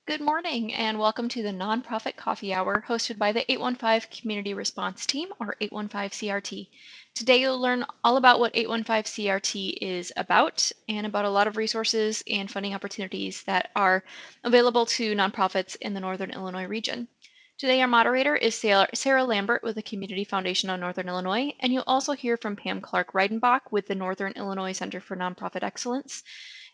Good morning and welcome to the Nonprofit Coffee Hour hosted by the 815 Community Response Team, or 815 CRT. Today you'll learn all about what 815 CRT is about and about a lot of resources and funding opportunities that are available to nonprofits in the Northern Illinois region. Today our moderator is Sarah Lambert with the Community Foundation of Northern Illinois, and you'll also hear from Pam Clark-Reidenbach with the Northern Illinois Center for Nonprofit Excellence,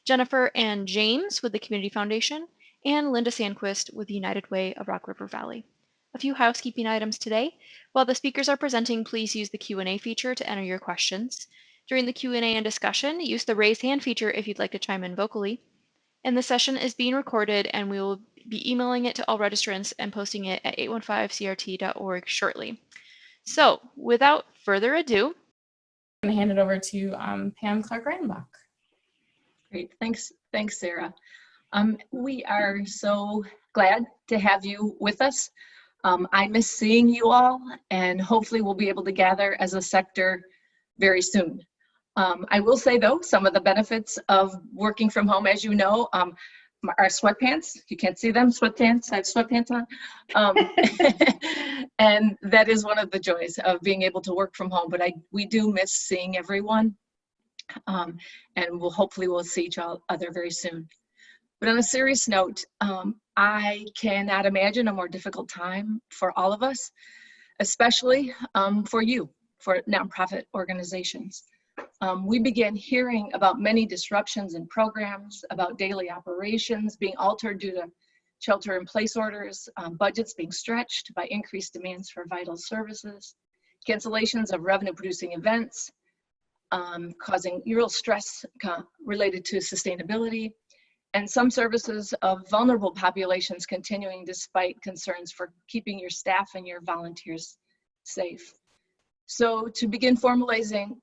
Jennifer and James with the Community Foundation, and Linda Sandquist with the United Way of Rock River Valley. A few housekeeping items today. While the speakers are presenting, please use the Q&A feature to enter your questions. During the Q&A and discussion, use the raise hand feature if you'd like to chime in vocally. And the session is being recorded, and we will be emailing it to all registrants and posting it at 815crt.org shortly. So, without further ado, I'm going to hand it over to Pam Clark-Reidenbach. Great, thanks, Sarah. We are so glad to have you with us. I miss seeing you all, and hopefully we'll be able to gather as a sector very soon. I will say though, some of the benefits of working from home, as you know, are sweatpants. You can't see them, sweatpants. I have sweatpants on. And that is one of the joys of being able to work from home, but we do miss seeing everyone. And hopefully we'll see each other very soon. But on a serious note, I cannot imagine a more difficult time for all of us, especially for you, for nonprofit organizations. We began hearing about many disruptions in programs, about daily operations being altered due to shelter-in-place orders, budgets being stretched by increased demands for vital services, cancellations of revenue-producing events, causing real stress related to sustainability, and some services of vulnerable populations continuing despite concerns for keeping your staff and your volunteers safe. So to begin formalizing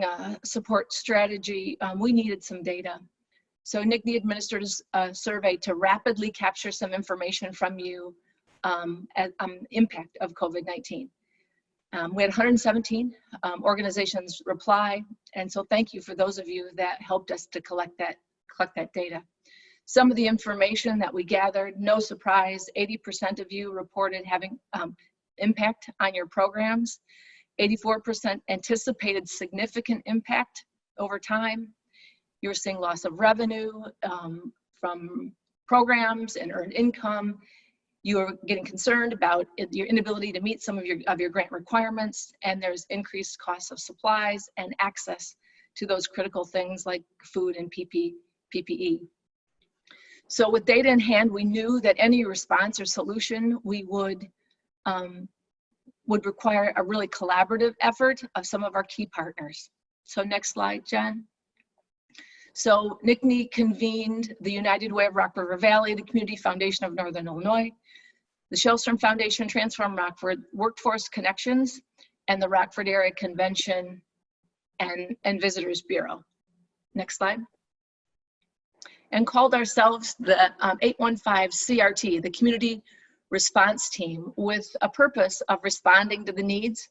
a support strategy, we needed some data. So NICNI administered a survey to rapidly capture some information from you on impact of COVID-19. We had 117 organizations reply, and so thank you for those of you that helped us to collect that data. Some of the information that we gathered, no surprise, 80% of you reported having impact on your programs. 84% anticipated significant impact over time. You were seeing loss of revenue from programs and earned income. You are getting concerned about your inability to meet some of your grant requirements, and there's increased costs of supplies and access to those critical things like food and PPE. So with data in hand, we knew that any response or solution we would require a really collaborative effort of some of our key partners. So next slide, Jen. So NICNI convened the United Way of Rock River Valley, the Community Foundation of Northern Illinois, the Kjellstrom Foundation, Transform Rockford, Workforce Connections, and the Rockford Area Convention and Visitors Bureau. Next slide. And called ourselves the 815 CRT, the Community Response Team, with a purpose of responding to the needs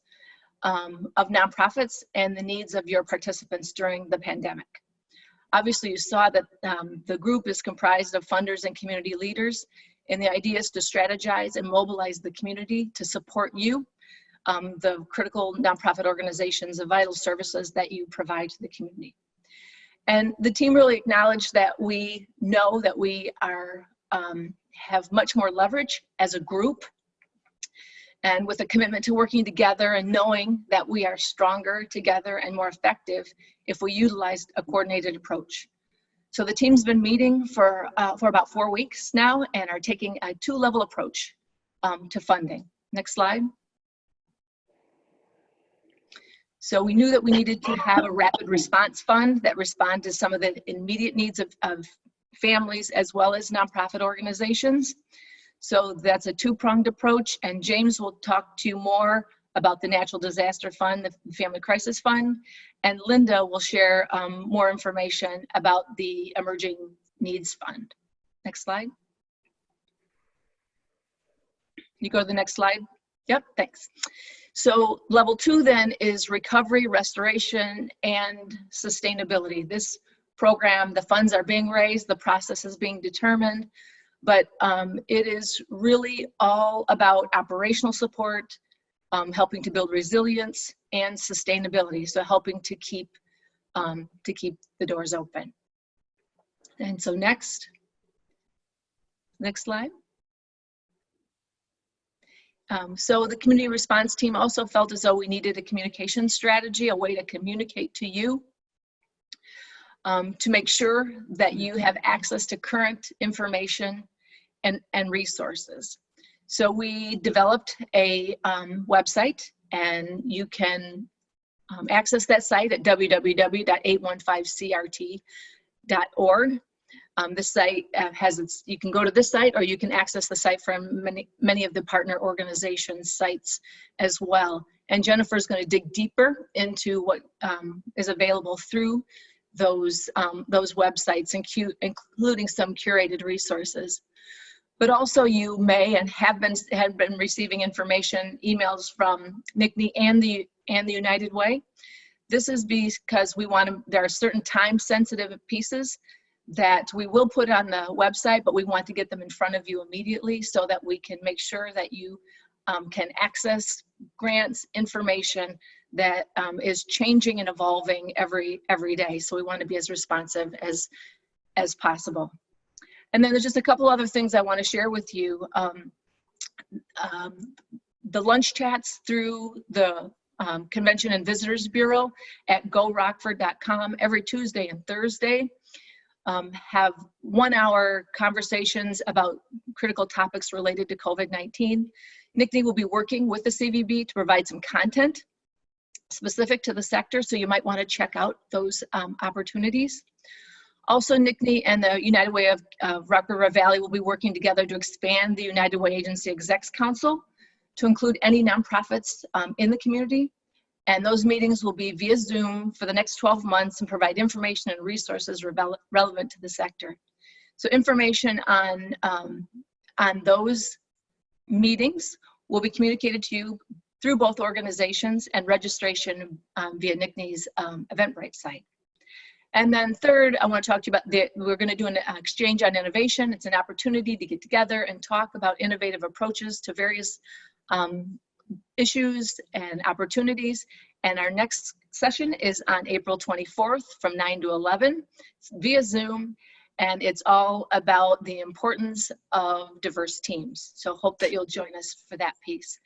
of nonprofits and the needs of your participants during the pandemic. Obviously, you saw that the group is comprised of funders and community leaders, and the idea is to strategize and mobilize the community to support you, the critical nonprofit organizations, the vital services that you provide to the community. And the team really acknowledged that we know that we are have much more leverage as a group, and with a commitment to working together and knowing that we are stronger together and more effective if we utilized a coordinated approach. So the team's been meeting for about 4 weeks now and are taking a 2-level approach to funding. Next slide. So we knew that we needed to have a rapid response fund that respond to some of the immediate needs of families as well as nonprofit organizations. So that's a 2-pronged approach, and James will talk to you more about the Natural Disaster Fund, the Family Crisis Fund, and Linda will share more information about the Emerging Needs Fund. Next slide. You go to the next slide. Yep, thanks. So level 2 then is recovery, restoration, and sustainability. This program, the funds are being raised, the process is being determined. but it is really all about operational support, helping to build resilience and sustainability. So helping to keep the doors open. And so next slide. So the community response team also felt as though we needed a communication strategy, a way to communicate to you, to make sure that you have access to current information and resources. So we developed a website, and you can access that site at www.815crt.org. This site you can go to this site, or you can access the site from many of the partner organizations' sites as well. And Jennifer's going to dig deeper into what is available through those websites, including some curated resources. But also, you may and have been receiving information, emails from NCNE and the United Way. This is because there are certain time-sensitive pieces that we will put on the website, but we want to get them in front of you immediately so that we can make sure that you can access grants, information that is changing and evolving every day. So we want to be as responsive as possible. And then there's just a couple other things I want to share with you. The lunch chats through the Convention and Visitors Bureau at gorockford.com every Tuesday and Thursday have 1-hour conversations about critical topics related to COVID-19. NCNE will be working with the CVB to provide some content specific to the sector, so you might want to check out those opportunities. Also, NCNE and the United Way of Rockford River Valley will be working together to expand the United Way Agency Execs Council to include any nonprofits in the community. And those meetings will be via Zoom for the next 12 months and provide information and resources relevant to the sector. So information on those meetings will be communicated to you through both organizations, and registration via NCNE's Eventbrite site. And then third, I want to talk to you about we're going to do an exchange on innovation. It's an opportunity to get together and talk about innovative approaches to various issues and opportunities. And our next session is on April 24th from 9 to 11 via Zoom. And it's all about the importance of diverse teams. So hope that you'll join us for that piece.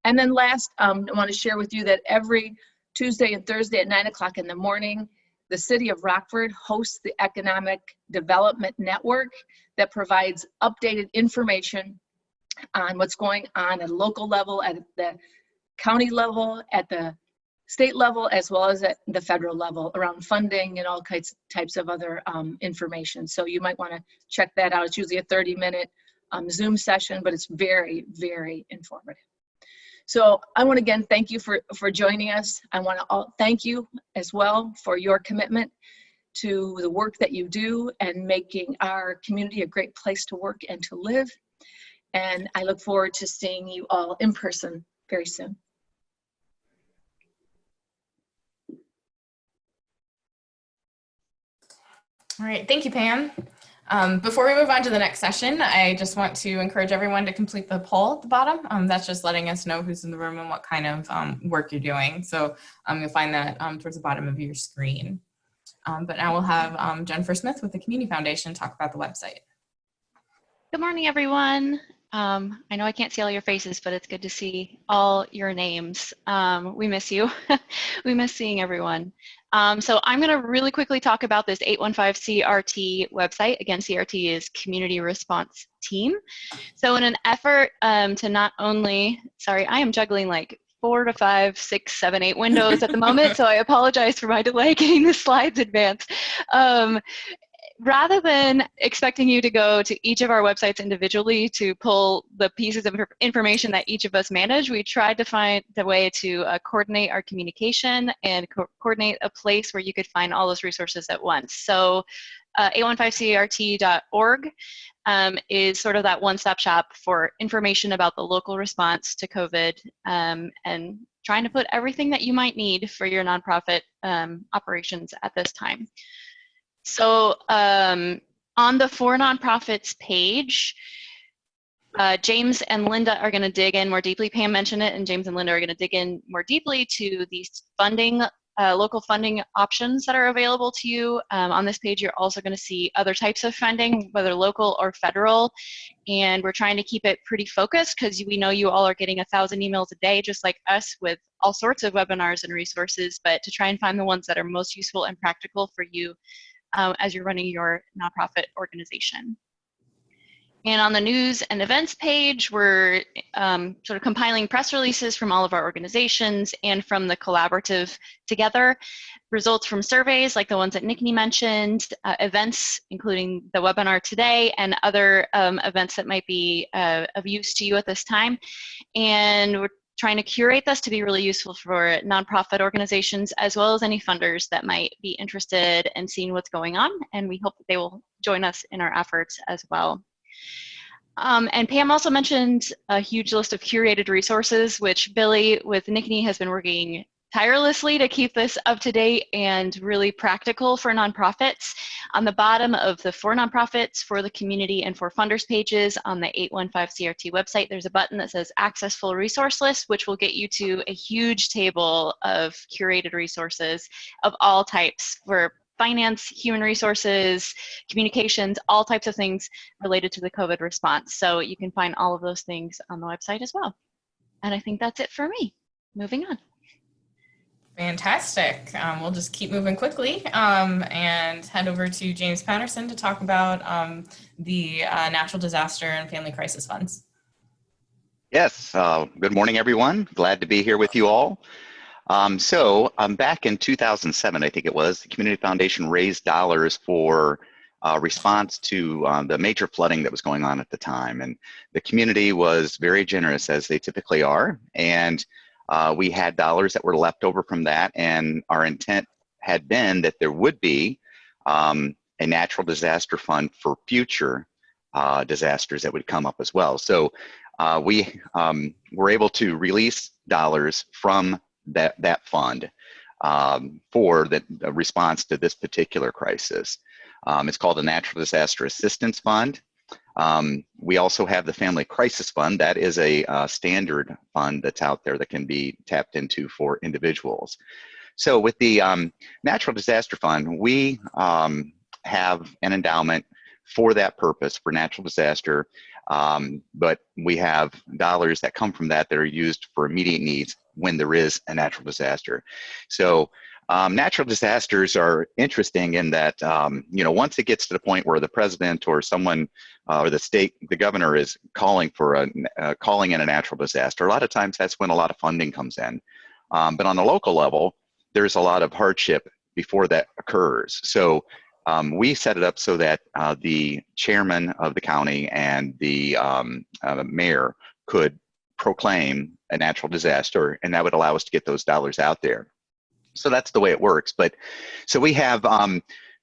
And then last, I want to share with you that every Tuesday and Thursday at 9 o'clock in the morning, the City of Rockford hosts the Economic Development Network that provides updated information on what's going on at a local level, at the county level, at the state level, as well as at the federal level around funding and all types of other information. So you might want to check that out. It's usually a 30-minute Zoom session, but it's very, very informative. So I want to again thank you for joining us. I want to thank you as well for your commitment to the work that you do and making our community a great place to work and to live. And I look forward to seeing you all in person very soon. All right, thank you, Pam. Before we move on to the next session, I just want to encourage everyone to complete the poll at the bottom. That's just letting us know who's in the room and what kind of work you're doing. So you'll find that towards the bottom of your screen. But now we'll have Jennifer Smith with the Community Foundation talk about the website. Good morning, everyone. I know I can't see all your faces, but it's good to see all your names. We miss you. We miss seeing everyone. So I'm going to really quickly talk about this 815 CRT website. Again, CRT is Community Response Team. So in an effort to not only, sorry, I am juggling like 4 to 5, 6, 7, 8 windows at the moment, so I apologize for my delay getting the slides advanced. Rather than expecting you to go to each of our websites individually to pull the pieces of information that each of us manage, we tried to find a way to coordinate our communication and coordinate a place where you could find all those resources at once. So 815crt.org is sort of that one-stop shop for information about the local response to COVID and trying to put everything that you might need for your nonprofit operations at this time. So On the For Nonprofits page, James and Linda are going to dig in more deeply. Pam mentioned it, and James and Linda are going to dig in more deeply to these funding, local funding options that are available to you. On this page, you're also going to see other types of funding, whether local or federal. And we're trying to keep it pretty focused because we know you all are getting 1,000 emails a day, just like us, with all sorts of webinars and resources, but to try and find the ones that are most useful and practical for you as you're running your nonprofit organization. And on the news and events page, we're sort of compiling press releases from all of our organizations and from the collaborative together, results from surveys like the ones that Nikki mentioned, events including the webinar today, and other events that might be of use to you at this time. And we're trying to curate this to be really useful for nonprofit organizations as well as any funders that might be interested in seeing what's going on. And we hope that they will join us in our efforts as well. And Pam also mentioned a huge list of curated resources, which Billy with Nikki has been working tirelessly to keep this up to date and really practical for nonprofits. On the bottom of the For Nonprofits, For the Community, and For Funders pages on the 815 CRT website, there's a button that says Access Full Resource List, which will get you to a huge table of curated resources of all types for finance, human resources, communications, all types of things related to the COVID response. So you can find all of those things on the website as well. And I think that's it for me. Moving on. Fantastic. We'll just keep moving quickly and head over to James Patterson to talk about the Natural Disaster and Family Crisis Funds. Yes, good morning, everyone. Glad to be here with you all. Back in 2007, I think it was, the Community Foundation raised dollars for response to the major flooding that was going on at the time. And the community was very generous, as they typically are. And we had dollars that were left over from that. And our intent had been that there would be a natural disaster fund for future disasters that would come up as well. So we were able to release dollars from that fund for the response to this particular crisis. It's called a Natural Disaster Assistance Fund. We also have the Family Crisis Fund. That is a standard fund that's out there that can be tapped into for individuals. So with the Natural Disaster Fund, we have an endowment for that purpose, for natural disaster, but we have dollars that come from that are used for immediate needs when there is a natural disaster. So natural disasters are interesting in that, once it gets to the point where the president or someone or the governor is calling in a natural disaster, a lot of times that's when a lot of funding comes in. But on the local level, there's a lot of hardship before that occurs. So we set it up so that the chairman of the county and the mayor could proclaim a natural disaster, and that would allow us to get those dollars out there. So that's the way it works. But so we have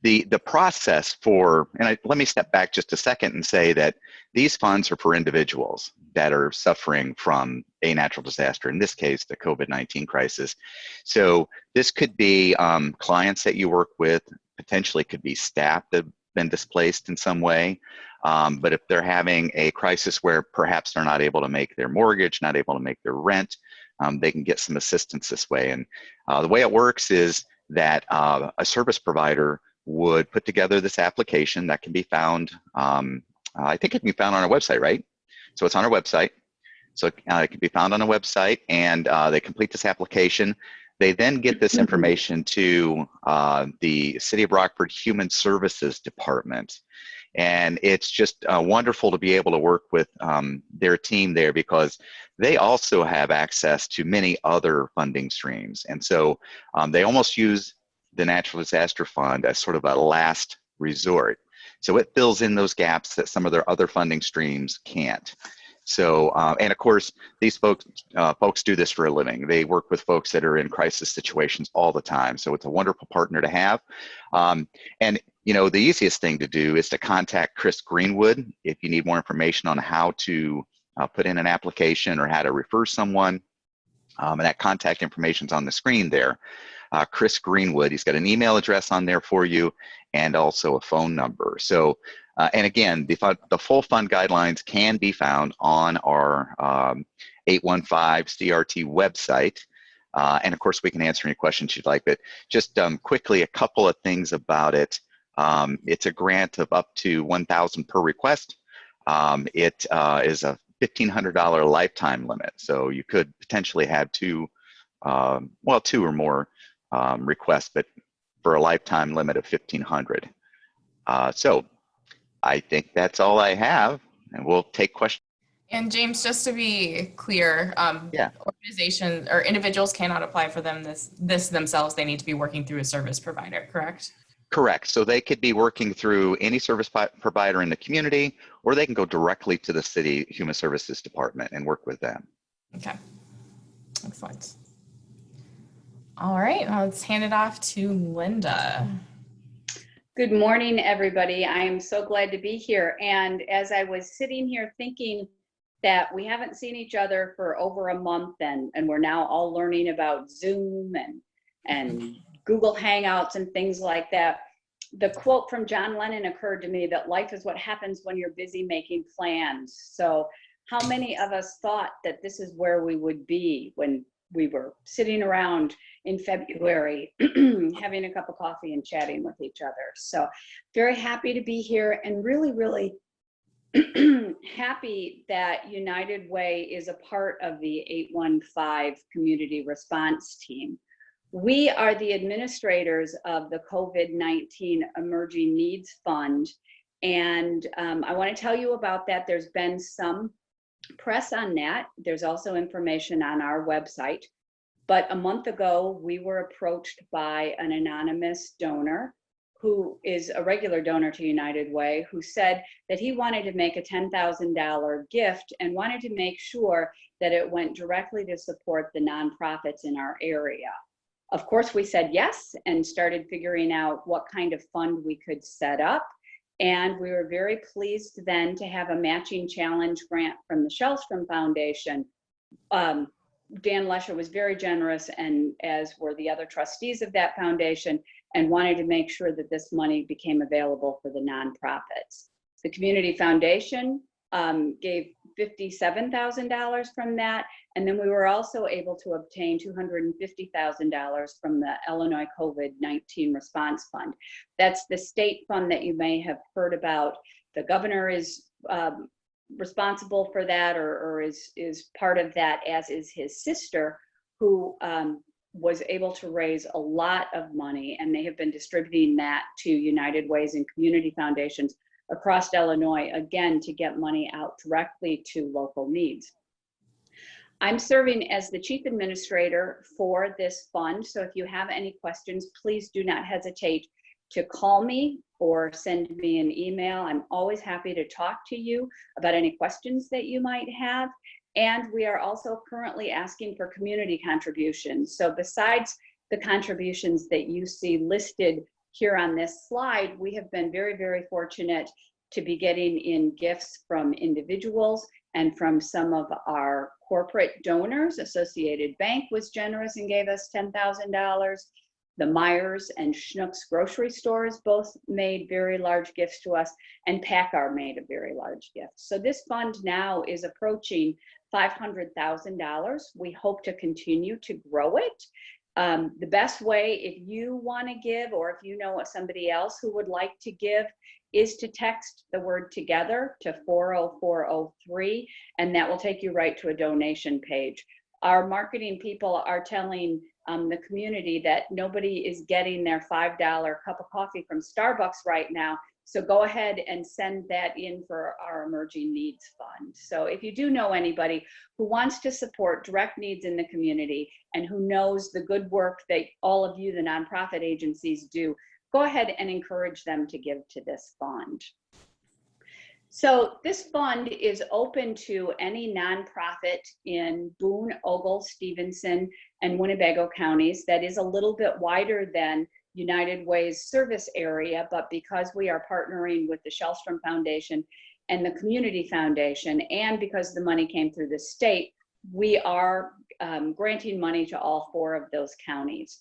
the process for, and let me step back just a second and say that these funds are for individuals that are suffering from a natural disaster, in this case, the COVID-19 crisis. So this could be clients that you work with, potentially could be staff that have been displaced in some way. But if they're having a crisis where perhaps they're not able to make their mortgage, not able to make their rent, they can get some assistance this way. And the way it works is that a service provider would put together this application that can be found, I think it can be found on our website, right? So it's on our website. So it can be found on a website, and they complete this application. They then get this information to the City of Rockford Human Services Department. And it's just wonderful to be able to work with their team there, because they also have access to many other funding streams. And so they almost use the Natural Disaster Fund as sort of a last resort. So it fills in those gaps that some of their other funding streams can't. So, and of course, these folks do this for a living. They work with folks that are in crisis situations all the time. So it's a wonderful partner to have. And the easiest thing to do is to contact Chris Greenwood if you need more information on how to put in an application or how to refer someone. And that contact information is on the screen there. Chris Greenwood. He's got an email address on there for you and also a phone number. So, and again, the full fund guidelines can be found on our 815 CRT website. And of course, we can answer any questions you'd like, but just quickly, a couple of things about it. It's a grant of up to $1,000 per request. It is a $1,500 lifetime limit. So you could potentially have two or more requests, but for a lifetime limit of $1,500. So I think that's all I have, and we'll take questions. And James, just to be clear, Yeah. organizations or individuals cannot apply for this themselves. They need to be working through a service provider, correct? Correct. So they could be working through any service provider in the community, or they can go directly to the city Human Services Department and work with them. Okay, excellent. All right, well, let's hand it off to Linda. Good morning, everybody. I am so glad to be here. And as I was sitting here thinking that we haven't seen each other for over a month, and we're now all learning about Zoom and Google Hangouts and things like that, the quote from John Lennon occurred to me that life is what happens when you're busy making plans. So how many of us thought that this is where we would be when we were sitting around in February, having a cup of coffee and chatting with each other? So very happy to be here, and really, really happy that United Way is a part of the 815 community response team. We are the administrators of the COVID-19 Emerging Needs Fund. And I want to tell you about that. There's been some press on that. There's also information on our website. But a month ago, we were approached by an anonymous donor who is a regular donor to United Way, who said that he wanted to make a $10,000 gift and wanted to make sure that it went directly to support the nonprofits in our area. Of course, we said yes and started figuring out what kind of fund we could set up. And we were very pleased then to have a matching challenge grant from the Kjellstrom Foundation. Dan Lesher was very generous, and as were the other trustees of that foundation, and wanted to make sure that this money became available for the nonprofits. The Community Foundation gave $57,000 from that, and then we were also able to obtain $250,000 from the Illinois COVID-19 Response Fund. That's the state fund that you may have heard about. The governor is responsible for that, or is part of that, as is his sister, who was able to raise a lot of money, and they have been distributing that to United Ways and community foundations across Illinois, again, to get money out directly to local needs. I'm serving as the chief administrator for this fund, so if you have any questions, please do not hesitate to call me or send me an email. I'm always happy to talk to you about any questions that you might have. And we are also currently asking for community contributions. So besides the contributions that you see listed here on this slide, we have been very, very fortunate to be getting in gifts from individuals and from some of our corporate donors. Associated Bank was generous and gave us $10,000. The Myers and Schnucks grocery stores both made very large gifts to us, and PACCAR made a very large gift. So this fund now is approaching $500,000. We hope to continue to grow it. The best way, if you want to give, or if you know somebody else who would like to give, is to text the word together to 40403, and that will take you right to a donation page. Our marketing people are telling the community that nobody is getting their $5 cup of coffee from Starbucks right now. So go ahead and send that in for our Emerging Needs Fund. So if you do know anybody who wants to support direct needs in the community and who knows the good work that all of you, the nonprofit agencies, do, go ahead and encourage them to give to this fund. So this fund is open to any nonprofit in Boone, Ogle, Stevenson, and Winnebago counties. That is a little bit wider than United Way's service area, but because we are partnering with the Kjellstrom Foundation and the Community Foundation, and because the money came through the state, we are granting money to all 4 of those counties.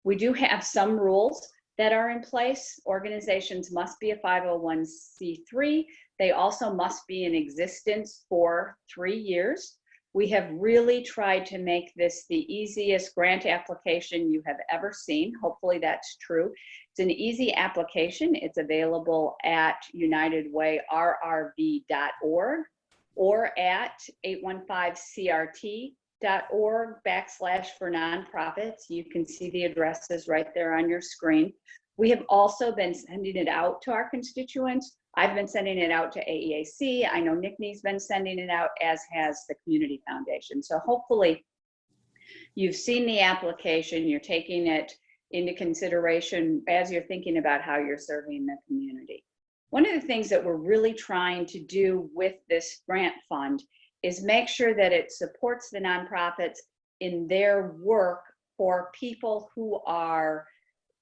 We do have some rules that are in place. Organizations must be a 501c3. They also must be in existence for 3 years. We have really tried to make this the easiest grant application you have ever seen. Hopefully that's true. It's an easy application. It's available at unitedwayrrv.org or at 815crt.org/for-nonprofits. You can see the addresses right there on your screen. We have also been sending it out to our constituents. I've been sending it out to AEAC. I know Nickney's been sending it out, as has the Community Foundation. So hopefully you've seen the application, you're taking it into consideration as you're thinking about how you're serving the community. One of the things that we're really trying to do with this grant fund is make sure that it supports the nonprofits in their work for people who are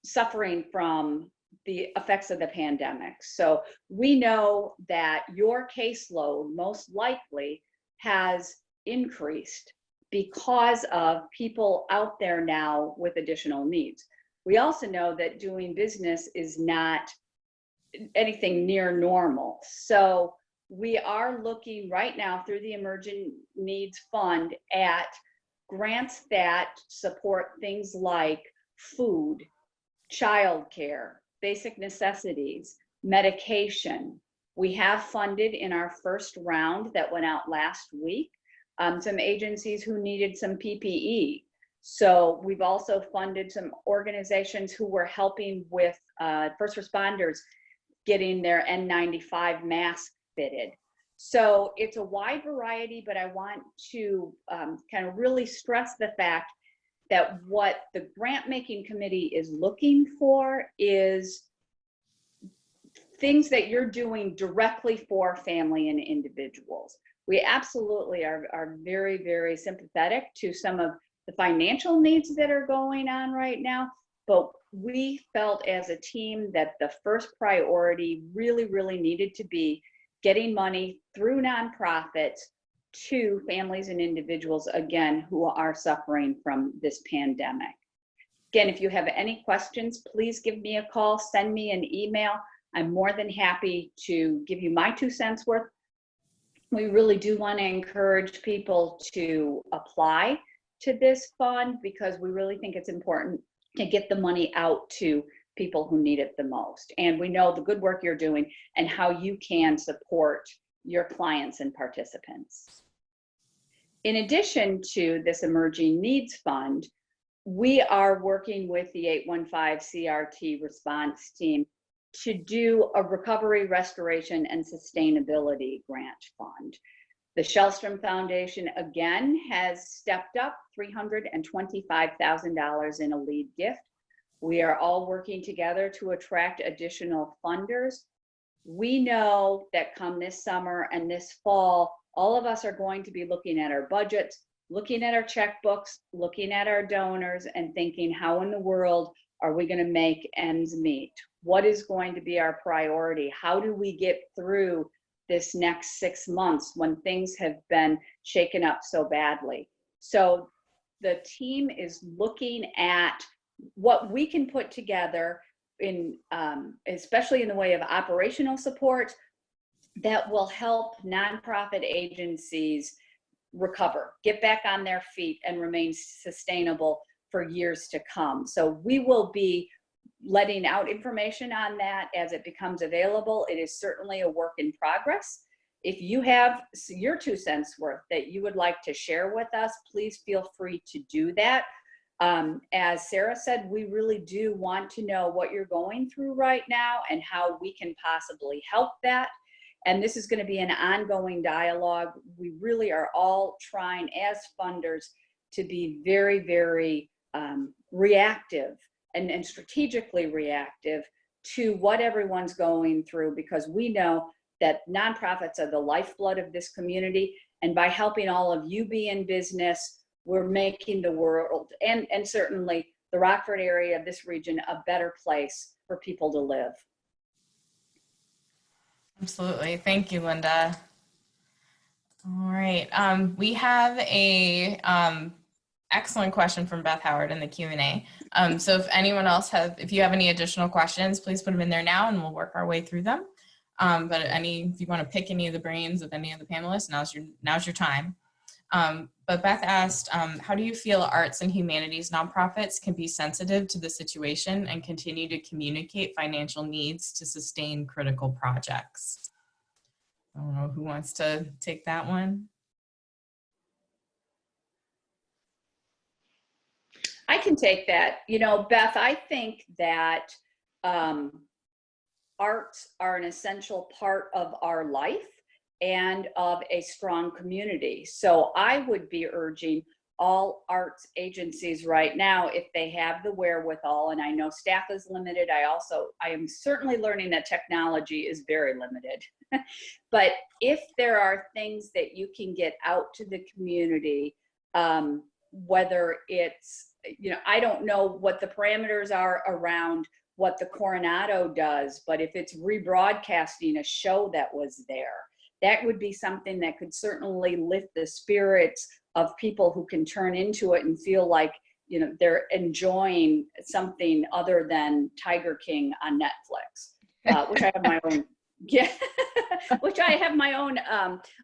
suffering from the effects of the pandemic. So we know that your caseload most likely has increased because of people out there now with additional needs. We also know that doing business is not anything near normal. So we are looking right now through the Emerging Needs Fund at grants that support things like food, childcare, basic necessities, medication. We have funded in our first round that went out last week some agencies who needed some PPE. So we've also funded some organizations who were helping with first responders getting their N95 mask fitted. So it's a wide variety, but I want to kind of really stress the fact that what the grant making committee is looking for is things that you're doing directly for family and individuals. We absolutely are very, very sympathetic to some of the financial needs that are going on right now, but we felt as a team that the first priority really, really needed to be getting money through nonprofits to families and individuals, again, who are suffering from this pandemic. Again, if you have any questions, please give me a call, send me an email. I'm more than happy to give you my 2 cents worth. We really do want to encourage people to apply to this fund because we really think it's important to get the money out to people who need it the most. And we know the good work you're doing and how you can support your clients and participants. In addition to this Emerging Needs Fund, we are working with the 815 CRT response team to do a recovery, restoration, and sustainability grant fund. The Kjellstrom Foundation, again, has stepped up $325,000 in a lead gift. We are all working together to attract additional funders. We know that come this summer and this fall, all of us are going to be looking at our budgets, looking at our checkbooks, looking at our donors, and thinking, how in the world are we going to make ends meet? What is going to be our priority? How do we get through this next 6 months when things have been shaken up so badly? So the team is looking at what we can put together in, especially in the way of operational support, that will help nonprofit agencies recover, get back on their feet, and remain sustainable for years to come. So we will be letting out information on that as it becomes available. It is certainly a work in progress. If you have your 2 cents worth that you would like to share with us, please feel free to do that. As Sarah said, we really do want to know what you're going through right now and how we can possibly help that. And this is going to be an ongoing dialogue. We really are all trying as funders to be very, very reactive and strategically reactive to what everyone's going through, because we know that nonprofits are the lifeblood of this community. And by helping all of you be in business, we're making the world and certainly the Rockford area, this region, a better place for people to live. Absolutely. Thank you, Linda. All right. We have a excellent question from Beth Howard in the Q&A. So if anyone else if you have any additional questions, please put them in there now and we'll work our way through them. But if you want to pick any of the brains of any of the panelists, now's your time. But Beth asked, how do you feel arts and humanities nonprofits can be sensitive to the situation and continue to communicate financial needs to sustain critical projects? I don't know who wants to take that one. I can take that. You know, Beth, I think that arts are an essential part of our life and of a strong community. So I would be urging all arts agencies right now, if they have the wherewithal, and I know staff is limited. I am certainly learning that technology is very limited. But if there are things that you can get out to the community, whether it's, you know, I don't know what the parameters are around what the Coronado does, but if it's rebroadcasting a show that was there, that would be something that could certainly lift the spirits of people who can turn into it and feel like, you know, they're enjoying something other than Tiger King on Netflix, which I have my own, yeah, which I have my own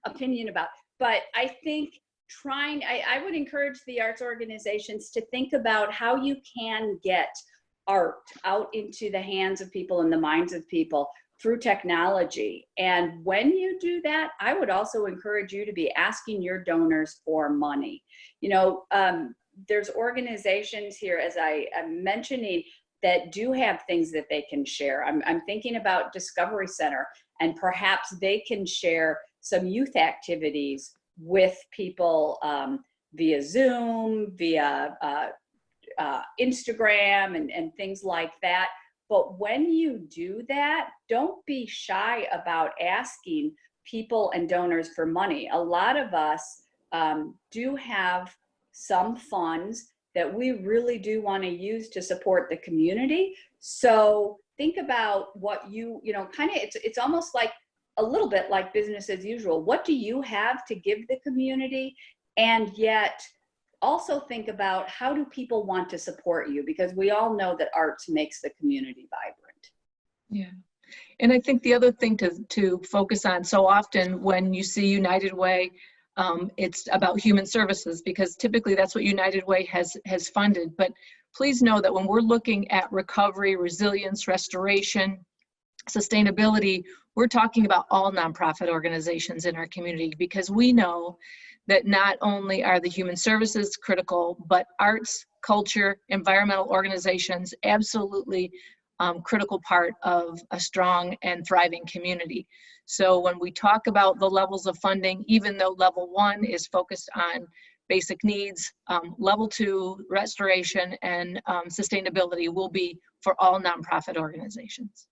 opinion about. But I think I would encourage the arts organizations to think about how you can get art out into the hands of people and the minds of people through technology. And when you do that, I would also encourage you to be asking your donors for money. You know, there's organizations here, as I am mentioning, that do have things that they can share. I'm thinking about Discovery Center, and perhaps they can share some youth activities with people via Zoom, via Instagram and things like that. But when you do that, don't be shy about asking people and donors for money. A lot of us do have some funds that we really do want to use to support the community. So think about what you know, kind of, it's almost like a little bit like business as usual. What do you have to give the community? And yet also think about, how do people want to support you? Because we all know that arts makes the community vibrant. Yeah. And I think the other thing to focus on, so often when you see United Way, it's about human services, because typically that's what United Way has funded. But please know that when we're looking at recovery, resilience, restoration, sustainability, we're talking about all nonprofit organizations in our community, because we know that not only are the human services critical, but arts, culture, environmental organizations, absolutely critical part of a strong and thriving community. So when we talk about the levels of funding, even though level 1 is focused on basic needs, level 2, restoration and sustainability, will be for all nonprofit organizations.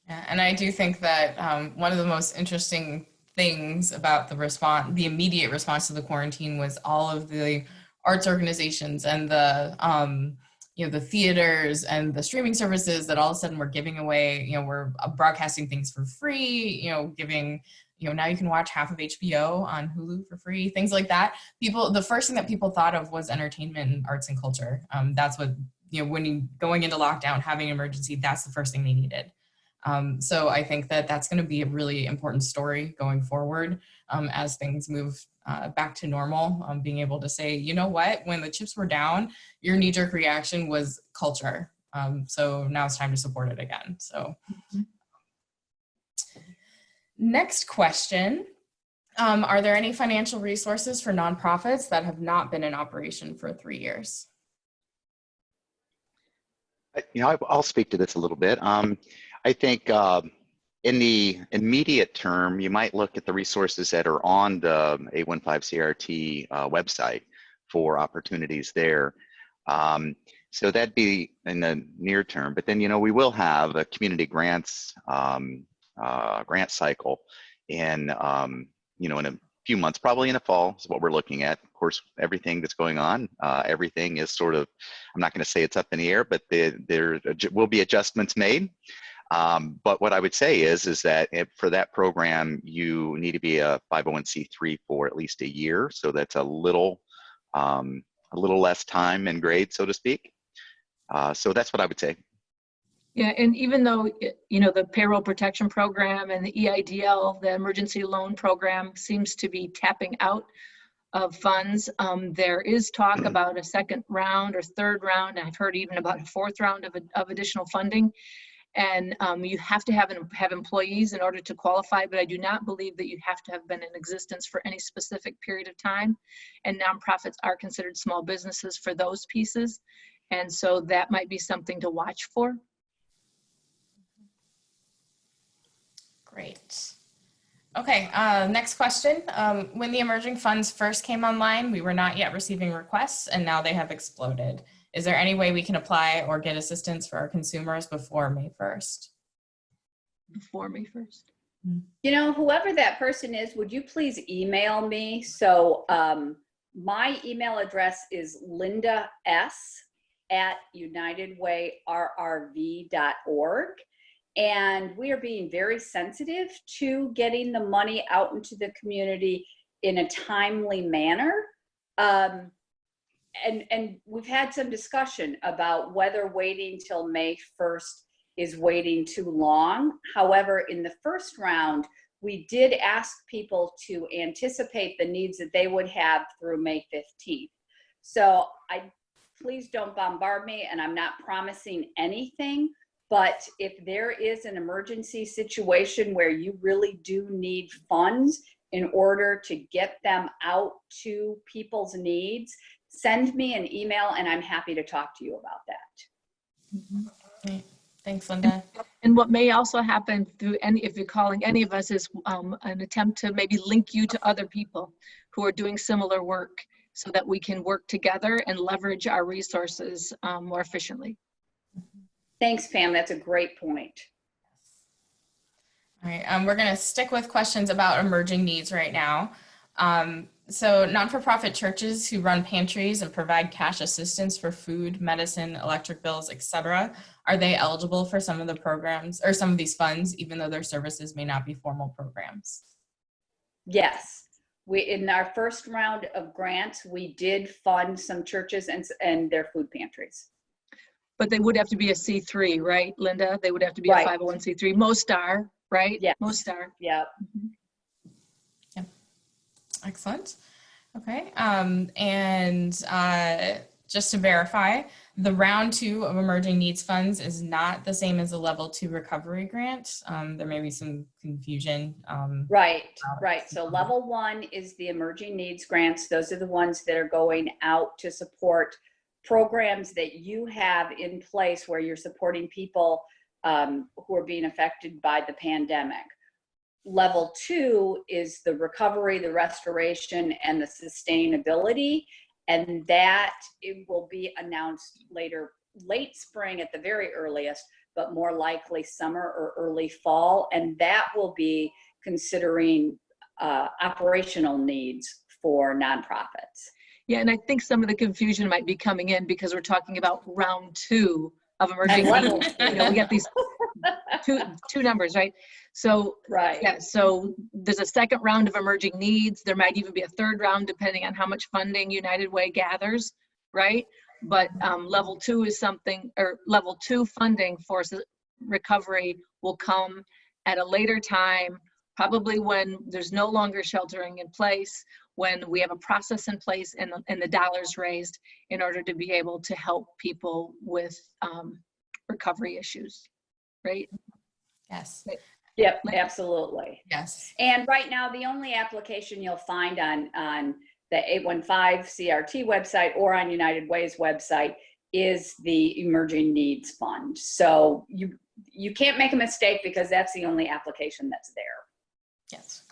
Yeah, and I do think that one of the most interesting things about the immediate response to the quarantine was all of the arts organizations and the you know, the theaters and the streaming services that all of a sudden were giving away, you know, we're broadcasting things for free, you know, giving, you know, now you can watch half of HBO on Hulu for free, things like that. The first thing that people thought of was entertainment and arts and culture. That's what, you know, when you going into lockdown, having an emergency, that's the first thing they needed. So I think that that's going to be a really important story going forward as things move back to normal, being able to say, you know what, when the chips were down, your knee-jerk reaction was culture. So now it's time to support it again. So next question, are there any financial resources for nonprofits that have not been in operation for 3 years? You know, I'll speak to this a little bit. I think in the immediate term, you might look at the resources that are on the 815CRT website for opportunities there. So that'd be in the near term, but then, you know, we will have a community grants grant cycle in, you know, in a few months, probably in the fall is what we're looking at. Of course, everything that's going on, everything is sort of, I'm not going to say it's up in the air, but there will be adjustments made. But what I would say is that for that program, you need to be a 501c3 for at least a year. So that's a little a little less time and grade, so to speak. So that's what I would say. Yeah, and even though, you know, the payroll protection program and the EIDL, the emergency loan program, seems to be tapping out of funds, there is talk about a second round or third round. And I've heard even about a fourth round of additional funding. And you have to have employees in order to qualify, but I do not believe that you have to have been in existence for any specific period of time. And nonprofits are considered small businesses for those pieces. And so that might be something to watch for. Great. Okay, next question. When the emerging funds first came online, we were not yet receiving requests, and now they have exploded. Is there any way we can apply or get assistance for our consumers before May 1st? Before May 1st. You know, whoever that person is, would you please email me? So my email address is linda.s@unitedwayrrv.org. And we are being very sensitive to getting the money out into the community in a timely manner. And we've had some discussion about whether waiting till May 1st is waiting too long. However, in the first round, we did ask people to anticipate the needs that they would have through May 15th. So please don't bombard me, and I'm not promising anything. But if there is an emergency situation where you really do need funds in order to get them out to people's needs, send me an email and I'm happy to talk to you about that. Great. Thanks, Linda. And what may also happen through if you're calling any of us, is an attempt to maybe link you to other people who are doing similar work so that we can work together and leverage our resources more efficiently. Thanks, Pam. That's a great point. All right, we're going to stick with questions about emerging needs right now. So non-for-profit churches who run pantries and provide cash assistance for food, medicine, electric bills, etc., are they eligible for some of the programs or some of these funds, even though their services may not be formal programs? Yes. In our first round of grants, we did fund some churches and their food pantries. But they would have to be a C3, right, Linda? They would have to be Right. a 501c3. Most are, right? Yes. Most are. Yeah. Yeah. Excellent. Okay. Just to verify, the round 2 of emerging needs funds is not the same as the level 2 recovery grant. There may be some confusion. Right. So level 1 is the emerging needs grants. Those are the ones that are going out to support programs that you have in place where you're supporting people who are being affected by the pandemic. Level 2 is the recovery, the restoration, and the sustainability. And that it will be announced later, late spring at the very earliest, but more likely summer or early fall. And that will be considering operational needs for nonprofits. Yeah, and I think some of the confusion might be coming in because we're talking about round 2 of emerging needs. You know, we got these two numbers, right? So, right. Yeah, so there's a second round of emerging needs. There might even be a third round depending on how much funding United Way gathers, right? But level 2 is something, or level 2 funding for recovery will come at a later time, probably when there's no longer sheltering in place, when we have a process in place and the dollars raised in order to be able to help people with recovery issues, right? Yes. Yep, absolutely. Yes. And right now, the only application you'll find on the 815 CRT website or on United Way's website is the Emerging Needs Fund. So you can't make a mistake because that's the only application that's there. Yes.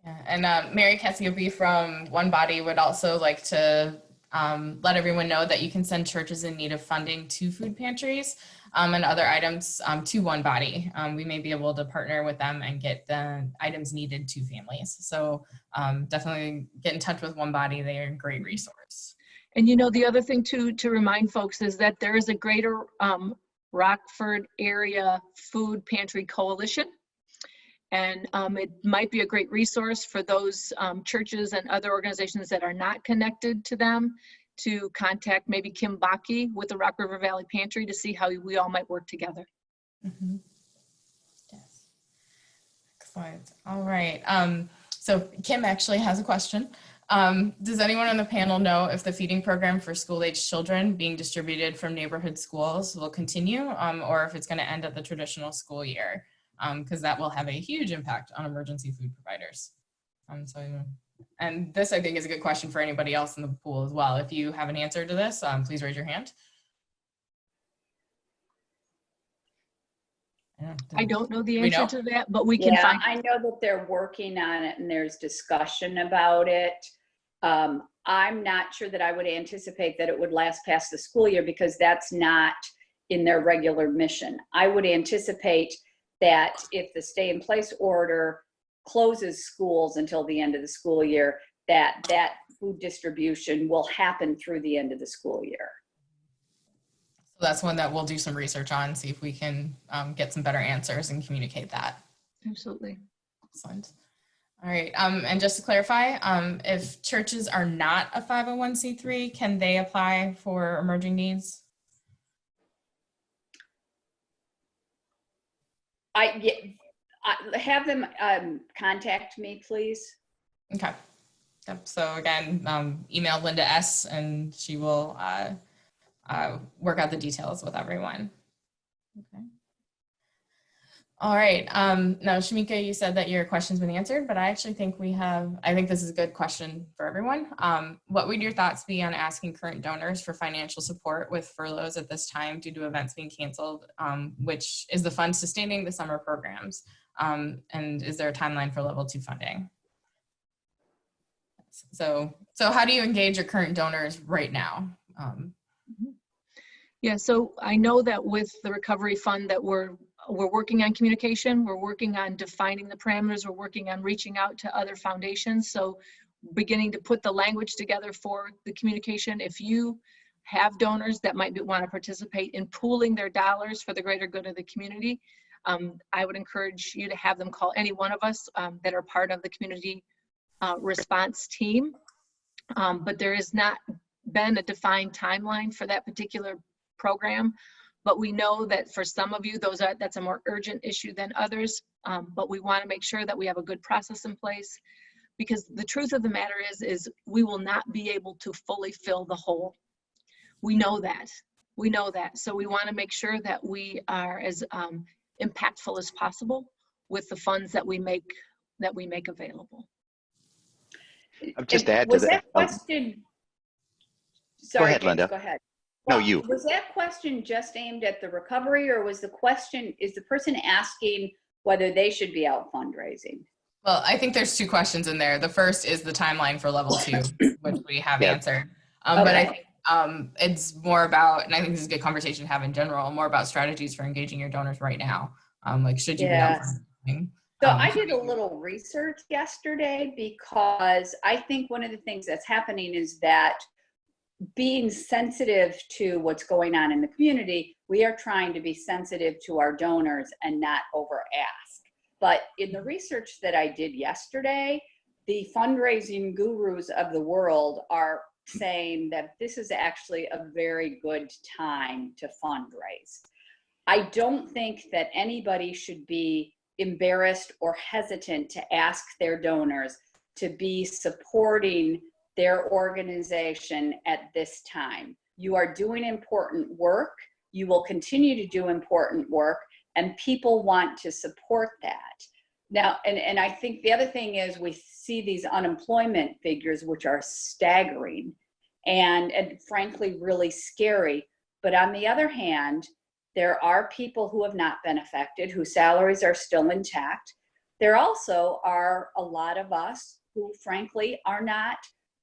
Yeah. And Mary Cassiope from One Body would also like to let everyone know that you can send churches in need of funding to food pantries and other items to One Body. We may be able to partner with them and get the items needed to families. So definitely get in touch with One Body. They are a great resource. And you know, the other thing to remind folks is that there is a greater Rockford area food pantry coalition. And it might be a great resource for those churches and other organizations that are not connected to them to contact maybe Kim Bakke with the Rock River Valley Pantry to see how we all might work together. Mm-hmm. Yes. Excellent. All right. So Kim actually has a question. Does anyone on the panel know if the feeding program for school-aged children being distributed from neighborhood schools will continue, or if it's going to end at the traditional school year? Because that will have a huge impact on emergency food providers. And this, I think, is a good question for anybody else in the pool as well. If you have an answer to this, please raise your hand. I don't know the answer to that, but we can Yeah, find. I know that they're working on it and there's discussion about it. I'm not sure that I would anticipate that it would last past the school year because that's not in their regular mission. I would anticipate that if the stay in place order closes schools until the end of the school year, that food distribution will happen through the end of the school year. So that's one that we'll do some research on, see if we can get some better answers and communicate that. Absolutely. Excellent. All right. And just to clarify, if churches are not a 501c3, can they apply for emerging needs? I have them contact me, please. Okay. Yep. So again, email Linda S. and she will work out the details with everyone. Okay. All right. Now, Shamika, you said that your question's been answered, but I actually think I think this is a good question for everyone. What would your thoughts be on asking current donors for financial support with furloughs at this time due to events being canceled, which is the fund sustaining the summer programs? And is there a timeline for level 2 funding? So how do you engage your current donors right now? Yeah, so I know that with the recovery fund that we're working on communication, we're working on defining the parameters, we're working on reaching out to other foundations. So beginning to put the language together for the communication. If you have donors that might want to participate in pooling their dollars for the greater good of the community, I would encourage you to have them call any one of us that are part of the community response team. But there has not been a defined timeline for that particular program, but we know that for some of you, that's a more urgent issue than others. But we want to make sure that we have a good process in place, because the truth of the matter is we will not be able to fully fill the hole. We know that. So we want to make sure that we are as impactful as possible with the funds that we make available. I'll just add to Was that question? Sorry, go ahead, Linda. Go ahead. No, well, you. Was that question just aimed at the recovery, or was the question, is the person asking whether they should be out fundraising? Well, I think there's two questions in there. The first is the timeline for level 2, which we have answered. Okay. But I think it's more about, and I think this is a good conversation to have in general, more about strategies for engaging your donors right now. Like, should you be out fundraising? So I did a little research yesterday, because I think one of the things that's happening is that being sensitive to what's going on in the community, we are trying to be sensitive to our donors and not over ask. But in the research that I did yesterday, the fundraising gurus of the world are saying that this is actually a very good time to fundraise. I don't think that anybody should be embarrassed or hesitant to ask their donors to be supporting their organization at this time. You are doing important work. You will continue to do important work, and people want to support that. Now, and I think the other thing is we see these unemployment figures, which are staggering and frankly really scary. But on the other hand, there are people who have not been affected, whose salaries are still intact. There also are a lot of us who frankly are not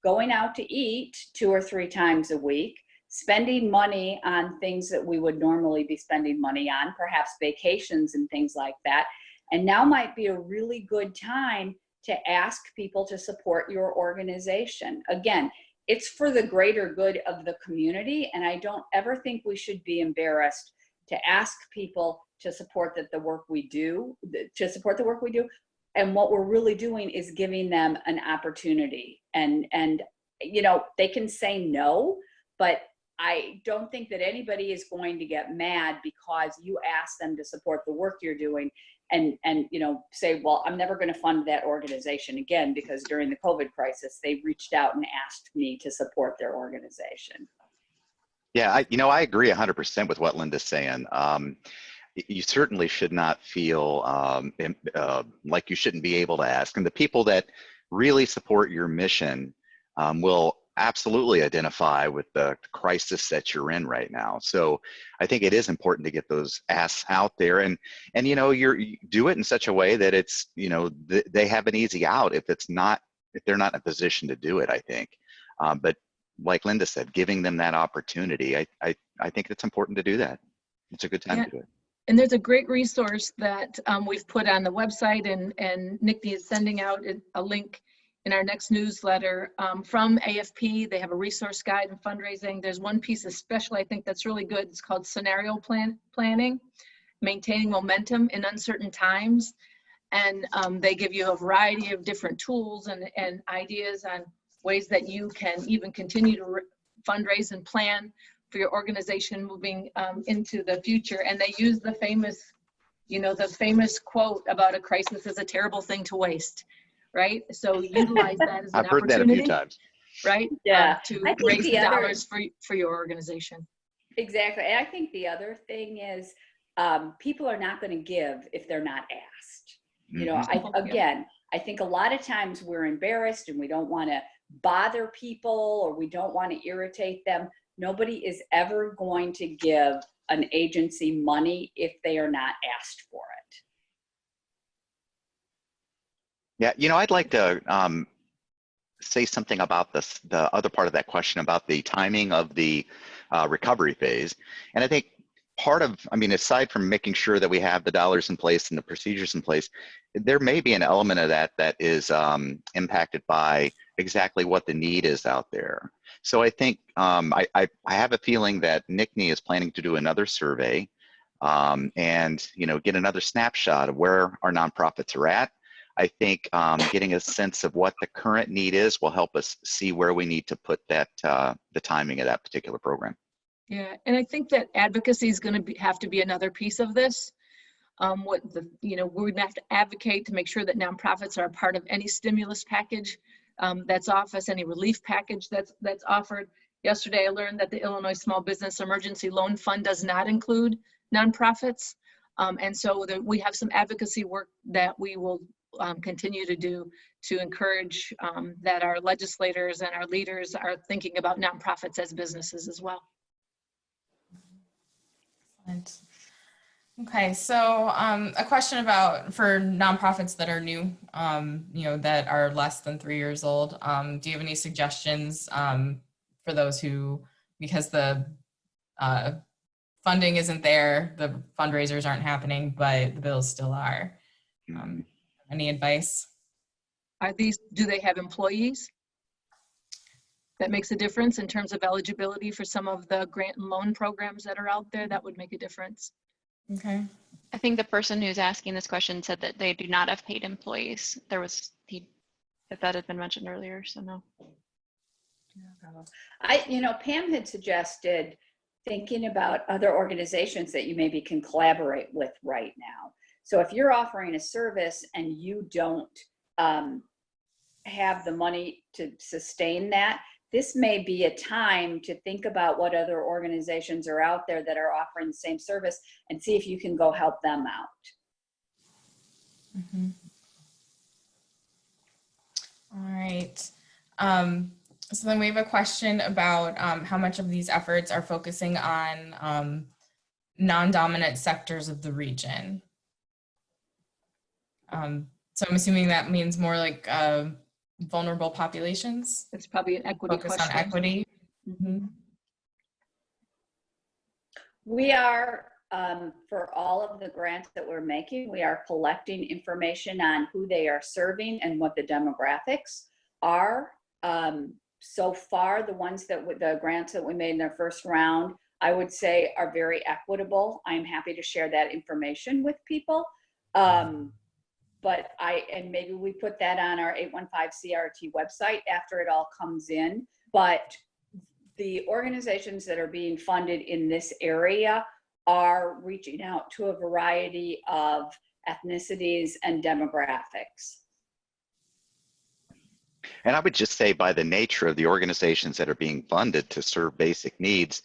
going out to eat 2 or 3 times a week, spending money on things that we would normally be spending money on, perhaps vacations and things like that. And now might be a really good time to ask people to support your organization. Again, it's for the greater good of the community, and I don't ever think we should be embarrassed to ask people to support the work we do. And what we're really doing is giving them an opportunity. And they can say no, but I don't think that anybody is going to get mad because you ask them to support the work you're doing and say, well, I'm never going to fund that organization again, because during the COVID crisis, they reached out and asked me to support their organization. Yeah, I agree 100% with what Linda's saying. You certainly should not feel like you shouldn't be able to ask. And the people that really support your mission will absolutely identify with the crisis that you're in right now. So I think it is important to get those asks out there, and you do it in such a way that it's they have an easy out if they're not in a position to do it. I think, but like Linda said, giving them that opportunity, I think it's important to do that. It's a good time to do it. And there's a great resource that we've put on the website, and Nikki is sending out a link in our next newsletter from AFP. They have a resource guide and fundraising. There's one piece especially I think that's really good. It's called Scenario Planning, Maintaining Momentum in Uncertain Times. And they give you a variety of different tools and ideas on ways that you can even continue to fundraise and plan for your organization moving into the future. And they use the famous quote about a crisis is a terrible thing to waste, right? So utilize that as an I've heard opportunity, that a few times. right? Yeah, To raise the dollars for your organization. Exactly. And I think the other thing is people are not going to give if they're not asked. Mm-hmm. I think a lot of times we're embarrassed and we don't want to bother people, or we don't want to irritate them. Nobody is ever going to give an agency money if they are not asked for it. Yeah, I'd like to say something about the other part of that question about the timing of the recovery phase. And I think aside from making sure that we have the dollars in place and the procedures in place, there may be an element of that is impacted by exactly what the need is out there. So I think I have a feeling that NICNI is planning to do another survey and get another snapshot of where our nonprofits are at. I think getting a sense of what the current need is will help us see where we need to put that the timing of that particular program. Yeah, and I think that advocacy is going to have to be another piece of this. We're going to have to advocate to make sure that nonprofits are a part of any stimulus package that's offered, any relief package that's offered. Yesterday, I learned that the Illinois Small Business Emergency Loan Fund does not include nonprofits, and so we have some advocacy work that we will continue to do to encourage that our legislators and our leaders are thinking about nonprofits as businesses as well. Excellent. Okay, so a question for nonprofits that are new, that are less than 3 years old. Do you have any suggestions for those who, because the funding isn't there, the fundraisers aren't happening, but the bills still are? Any advice? Do they have employees? That makes a difference in terms of eligibility for some of the grant and loan programs that are out there. That would make a difference. Okay. I think the person who's asking this question said that they do not have paid employees. If that had been mentioned earlier, so no. Pam had suggested thinking about other organizations that you maybe can collaborate with right now. So if you're offering a service and you don't have the money to sustain that, this may be a time to think about what other organizations are out there that are offering the same service and see if you can go help them out. Mm-hmm. All right. So then we have a question about how much of these efforts are focusing on non-dominant sectors of the region. So I'm assuming that means more like vulnerable populations. It's probably an equity focus question. On equity. Mm-hmm. We are, for all of the grants that we're making, we are collecting information on who they are serving and what the demographics are. So far, the grants that we made in their first round I would say are very equitable. I'm happy to share that information with people. But and maybe we put that on our 815 CRT website after it all comes in. But the organizations that are being funded in this area are reaching out to a variety of ethnicities and demographics. And I would just say, by the nature of the organizations that are being funded to serve basic needs,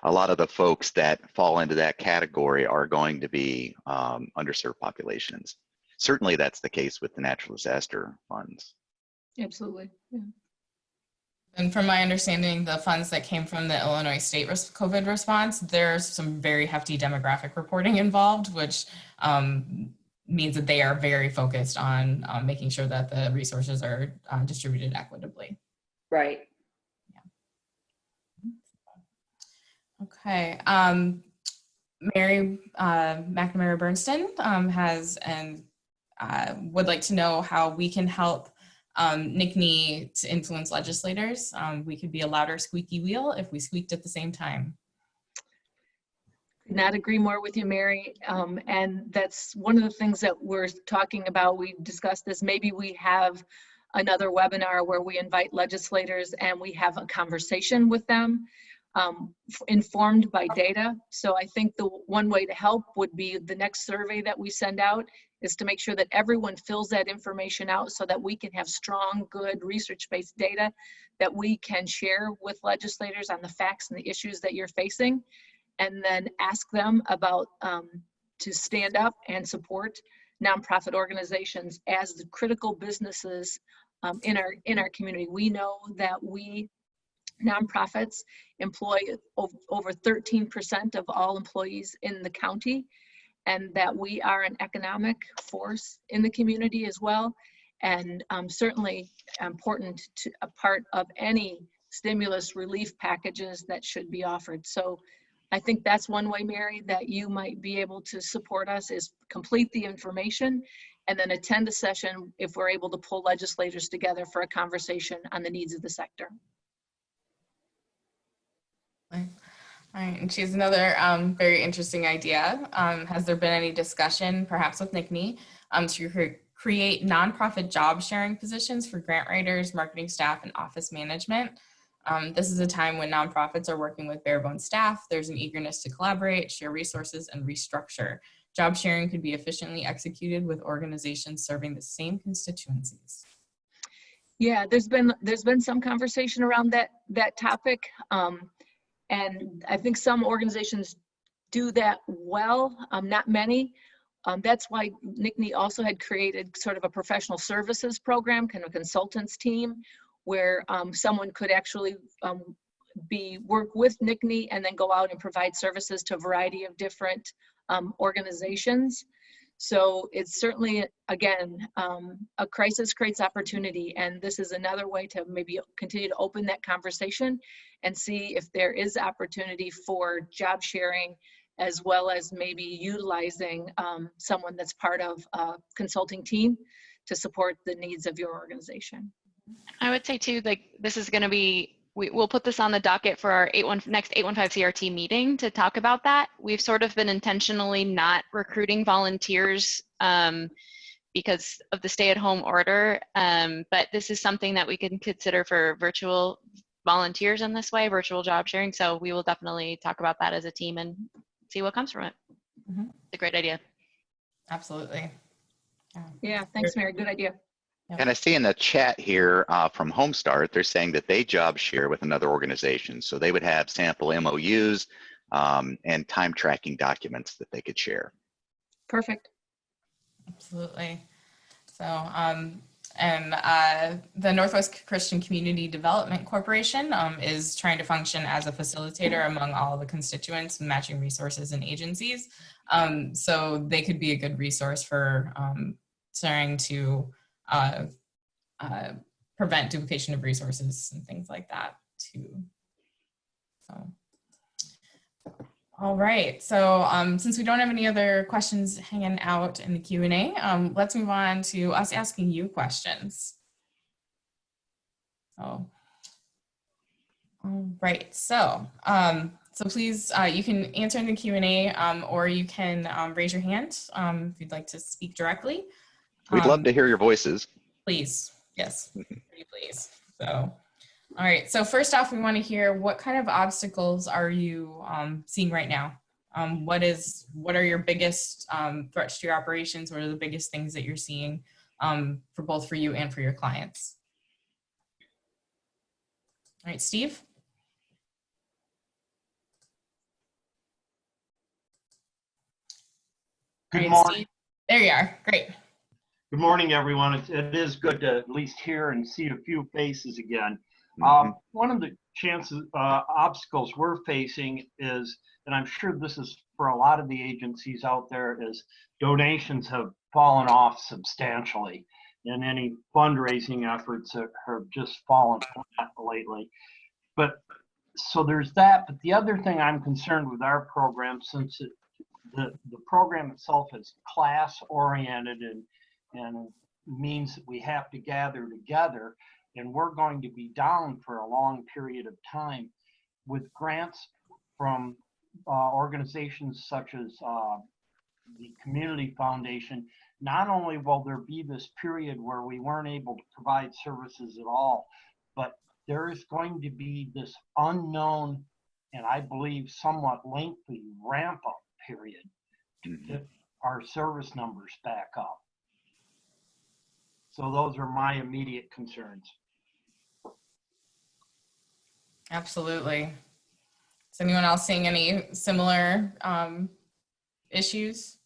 a lot of the folks that fall into that category are going to be underserved populations. Certainly that's the case with the natural disaster funds. Absolutely. Yeah. And from my understanding, the funds that came from the Illinois State COVID response, there's some very hefty demographic reporting involved, which means that they are very focused on making sure that the resources are distributed equitably. Right. Yeah. Okay. Mary McNamara Bernstein has and would like to know how we can help NCNE to influence legislators. We could be a louder squeaky wheel if we squeaked at the same time. Could not agree more with you, Mary. And that's one of the things that we're talking about. We discussed this. Maybe we have another webinar where we invite legislators and we have a conversation with them, informed by data. So I think the one way to help would be the next survey that we send out is to make sure that everyone fills that information out so that we can have strong, good research-based data that we can share with legislators on the facts and the issues that you're facing, and then ask them about to stand up and support nonprofit organizations as the critical businesses in our community. We know that nonprofits employ over 13% of all employees in the county, and that we are an economic force in the community as well, and certainly important to a part of any stimulus relief packages that should be offered. So I think that's one way, Mary, that you might be able to support us, is complete the information and then attend a session if we're able to pull legislators together for a conversation on the needs of the sector. All right, and she has another very interesting idea. Has there been any discussion, perhaps with NCNE, to create nonprofit job sharing positions for grant writers, marketing staff, and office management? This is a time when nonprofits are working with bare bones staff. There's an eagerness to collaborate, share resources, and restructure. Job sharing could be efficiently executed with organizations serving the same constituencies. Yeah, there's been some conversation around that topic. And I think some organizations do that well, not many. That's why NCNE also had created sort of a professional services program, kind of a consultants team, where someone could actually work with NCNE and then go out and provide services to a variety of different organizations. So it's certainly, again, a crisis creates opportunity, and this is another way to maybe continue to open that conversation and see if there is opportunity for job sharing, as well as maybe utilizing someone that's part of a consulting team to support the needs of your organization. I would say too, like, this is going to be, we'll put this on the docket for our next 815 CRT meeting to talk about that. We've sort of been intentionally not recruiting volunteers because of the stay-at-home order, but this is something that we can consider for virtual volunteers in this way, virtual job sharing. So we will definitely talk about that as a team and see what comes from it. Mm-hmm. It's a great idea. Absolutely. Yeah, thanks, Mary. Good idea. Yep. And I see in the chat here from Homestart, they're saying that they job share with another organization. So they would have sample MOUs and time tracking documents that they could share. Perfect. Absolutely. So, the Northwest Christian Community Development Corporation is trying to function as a facilitator among all the constituents, matching resources and agencies. So they could be a good resource for starting to prevent duplication of resources and things like that too. So, all right, so since we don't have any other questions hanging out in the Q&A, let's move on to us asking you questions. So, all right, so So please, you can answer in the Q&A or you can raise your hand if you'd like to speak directly. We'd love to hear your voices. Please, yes, pretty please. So, all right. So first off, we want to hear what kind of obstacles are you seeing right now? What are your biggest threats to your operations? What are the biggest things that you're seeing for both for you and for your clients? All right, Steve. Good morning. Steve. There you are. Great. Good morning, everyone. It is good to at least hear and see a few faces again. One of the obstacles we're facing is, and I'm sure this is for a lot of the agencies out there, is donations have fallen off substantially, and any fundraising efforts have just fallen flat lately. But so there's that. But the other thing I'm concerned with our program, since the program itself is class oriented and means that we have to gather together, and we're going to be down for a long period of time with grants from organizations such as the Community Foundation. Not only will there be this period where we weren't able to provide services at all, but there is going to be this unknown and I believe somewhat lengthy ramp up period to get our service numbers back up. So those are my immediate concerns. Absolutely. Is anyone else seeing any similar issues?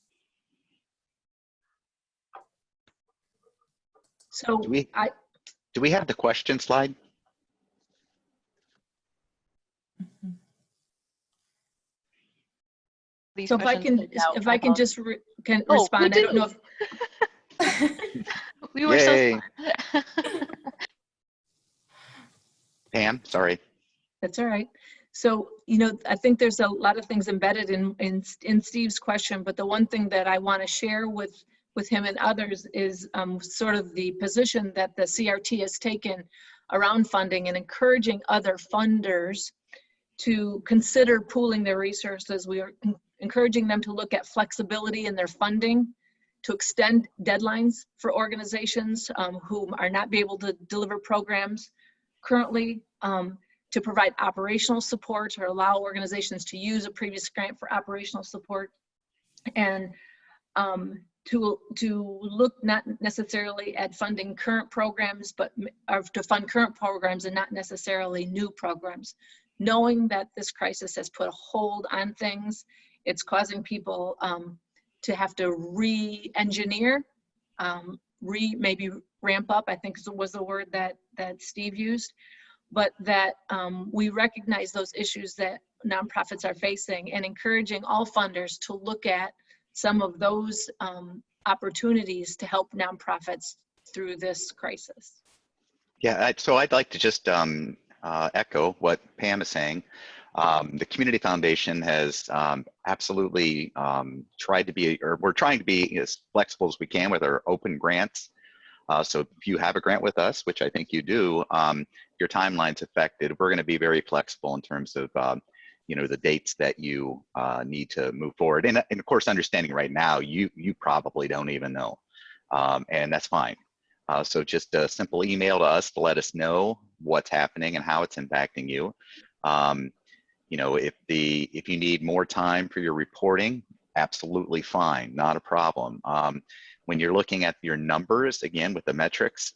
So Do we have the question slide? So if I can just respond, I don't know if we were so Yay. smart. Pam, sorry. That's all right. So, you know, I think there's a lot of things embedded in Steve's question, but the one thing that I want to share with him and others is sort of the position that the CRT has taken around funding and encouraging other funders to consider pooling their resources. We are encouraging them to look at flexibility in their funding, to extend deadlines for organizations who are not be able to deliver programs currently, to provide operational support or allow organizations to use a previous grant for operational support, and to look not necessarily at funding current programs, but to fund current programs and not necessarily new programs. Knowing that this crisis has put a hold on things, it's causing people to have to re-engineer, maybe ramp up, I think was the word that Steve used, but that we recognize those issues that nonprofits are facing and encouraging all funders to look at some of those opportunities to help nonprofits through this crisis. Yeah, so I'd like to just echo what Pam is saying. The Community Foundation has absolutely tried to be, or we're trying to be as flexible as we can with our open grants. So if you have a grant with us, which I think you do, your timeline's affected. We're going to be very flexible in terms of you know, the dates that you need to move forward. And of course, understanding right now, you probably don't even know, and that's fine. So just a simple email to us to let us know what's happening and how it's impacting you. You know, if you need more time for your reporting, absolutely fine, not a problem. When you're looking at your numbers, again, with the metrics,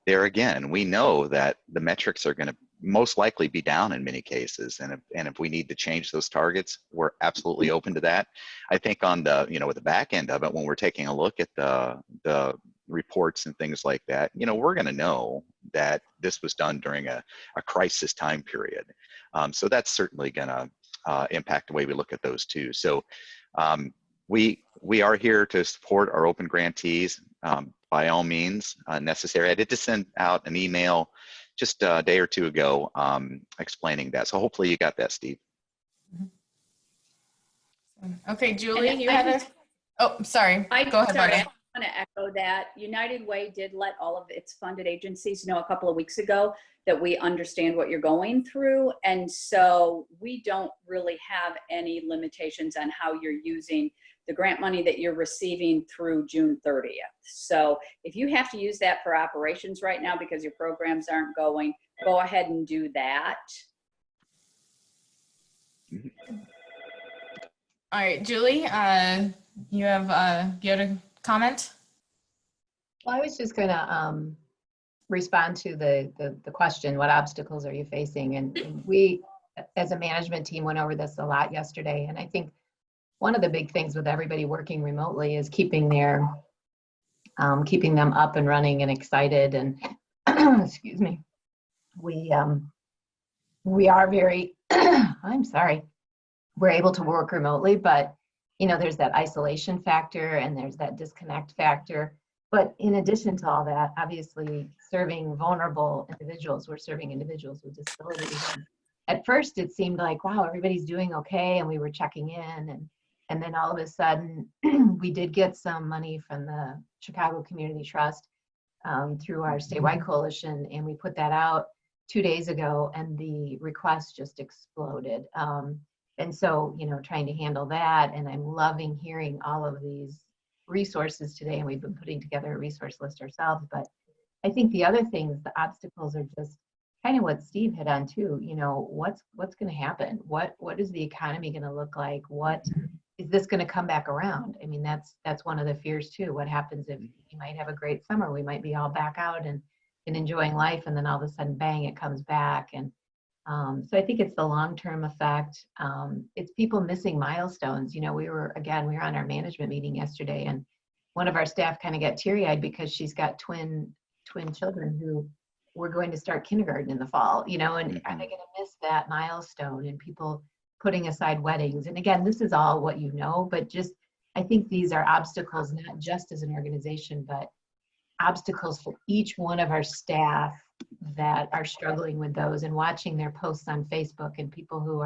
there again, we know that the metrics are going to most likely be down in many cases. And if we need to change those targets, we're absolutely open to that. I think on the, you know, with the back end of it, when we're taking a look at the reports and things like that, you know, we're going to know that this was done during a crisis time period. So that's certainly going to impact the way we look at those too. So we are here to support our open grantees by all means necessary. I did just send out an email just a day or two ago explaining that. So hopefully you got that, Steve. Okay, Julie, you had a, oh, sorry. Go ahead, sorry. Barbara. want to echo that. United Way did let all of its funded agencies know a couple of weeks ago that we understand what you're going through. And so we don't really have any limitations on how you're using the grant money that you're receiving through June 30th. So if you have to use that for operations right now because your programs aren't going, go ahead and do that. All right, Julie, you have a comment? Well, I was just going to respond to the question, what obstacles are you facing? And we, as a management team, went over this a lot yesterday. And I think one of the big things with everybody working remotely is keeping them up and running and excited. And excuse me, we are very, I'm sorry, we're able to work remotely, but there's that isolation factor and there's that disconnect factor. But in addition to all that, obviously serving vulnerable individuals, we're serving individuals with disabilities. And at first it seemed like, wow, everybody's doing okay. And we were checking in and then all of a sudden we did get some money from the Chicago Community Trust through our statewide coalition. And we put that out 2 days ago and the request just exploded. And so, trying to handle that, and I'm loving hearing all of these resources today, and we've been putting together a resource list ourselves. But I think the other things, the obstacles are just kind of what Steve hit on too. What's going to happen? What is the economy going to look like? What is this going to come back around? I mean, that's one of the fears too. What happens if we might have a great summer? We might be all back out and enjoying life, and then all of a sudden, bang, it comes back. And so I think it's the long-term effect. It's people missing milestones. We were on our management meeting yesterday, and one of our staff kind of got teary-eyed because she's got twin children who were going to start kindergarten in the fall, and are they going to miss that milestone, and people putting aside weddings? And again, this is all what but just, I think these are obstacles, not just as an organization, but obstacles for each one of our staff that are struggling with those, and watching their posts on Facebook and people who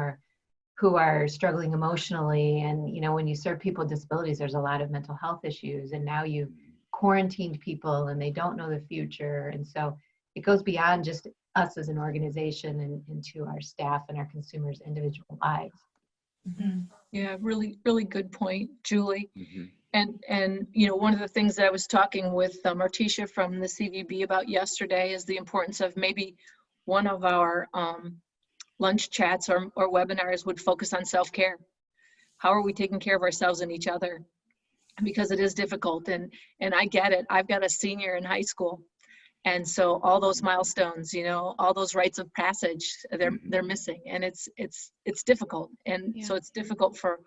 are struggling emotionally. And when you serve people with disabilities, there's a lot of mental health issues, and now you've quarantined people and they don't know the future. And so it goes beyond just us as an organization and into our staff and our consumers' individual lives. Mm-hmm. Yeah, really, really good point, Julie. Mm-hmm. And one of the things that I was talking with Martisha from the CVB about yesterday is the importance of maybe one of our lunch chats or webinars would focus on self-care. How are we taking care of ourselves and each other? Because it is difficult, and I get it. I've got a senior in high school, and so all those milestones, all those rites of passage, they're missing, and it's difficult, and so it's difficult for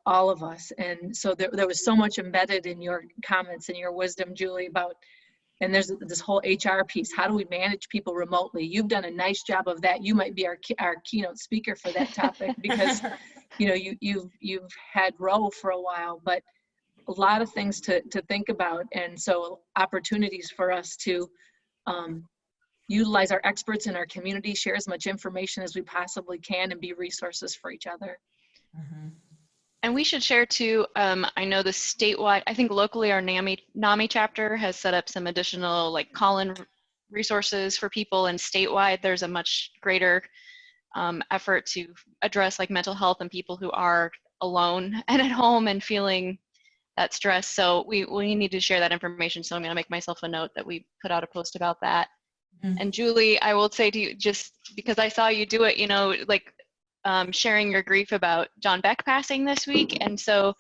all of us. And so there was so much embedded in your comments and your wisdom, Julie, about, and there's this whole HR piece. How do we manage people remotely? You've done a nice job of that. You might be our keynote speaker for that topic because, you've had Row for a while, but a lot of things to think about. And so opportunities for us to utilize our experts in our community, share as much information as we possibly can, and be resources for each other. Mm-hmm. And we should share too, I know the statewide, I think locally our NAMI chapter has set up some additional call-in resources for people, and statewide there's a much greater effort to address mental health and people who are alone and at home and feeling that stress. So we need to share that information. So I'm going to make myself a note that we put out a post about that. Mm-hmm. And Julie, I will say to you, just because I saw you do it, sharing your grief about John Beck passing this week. And so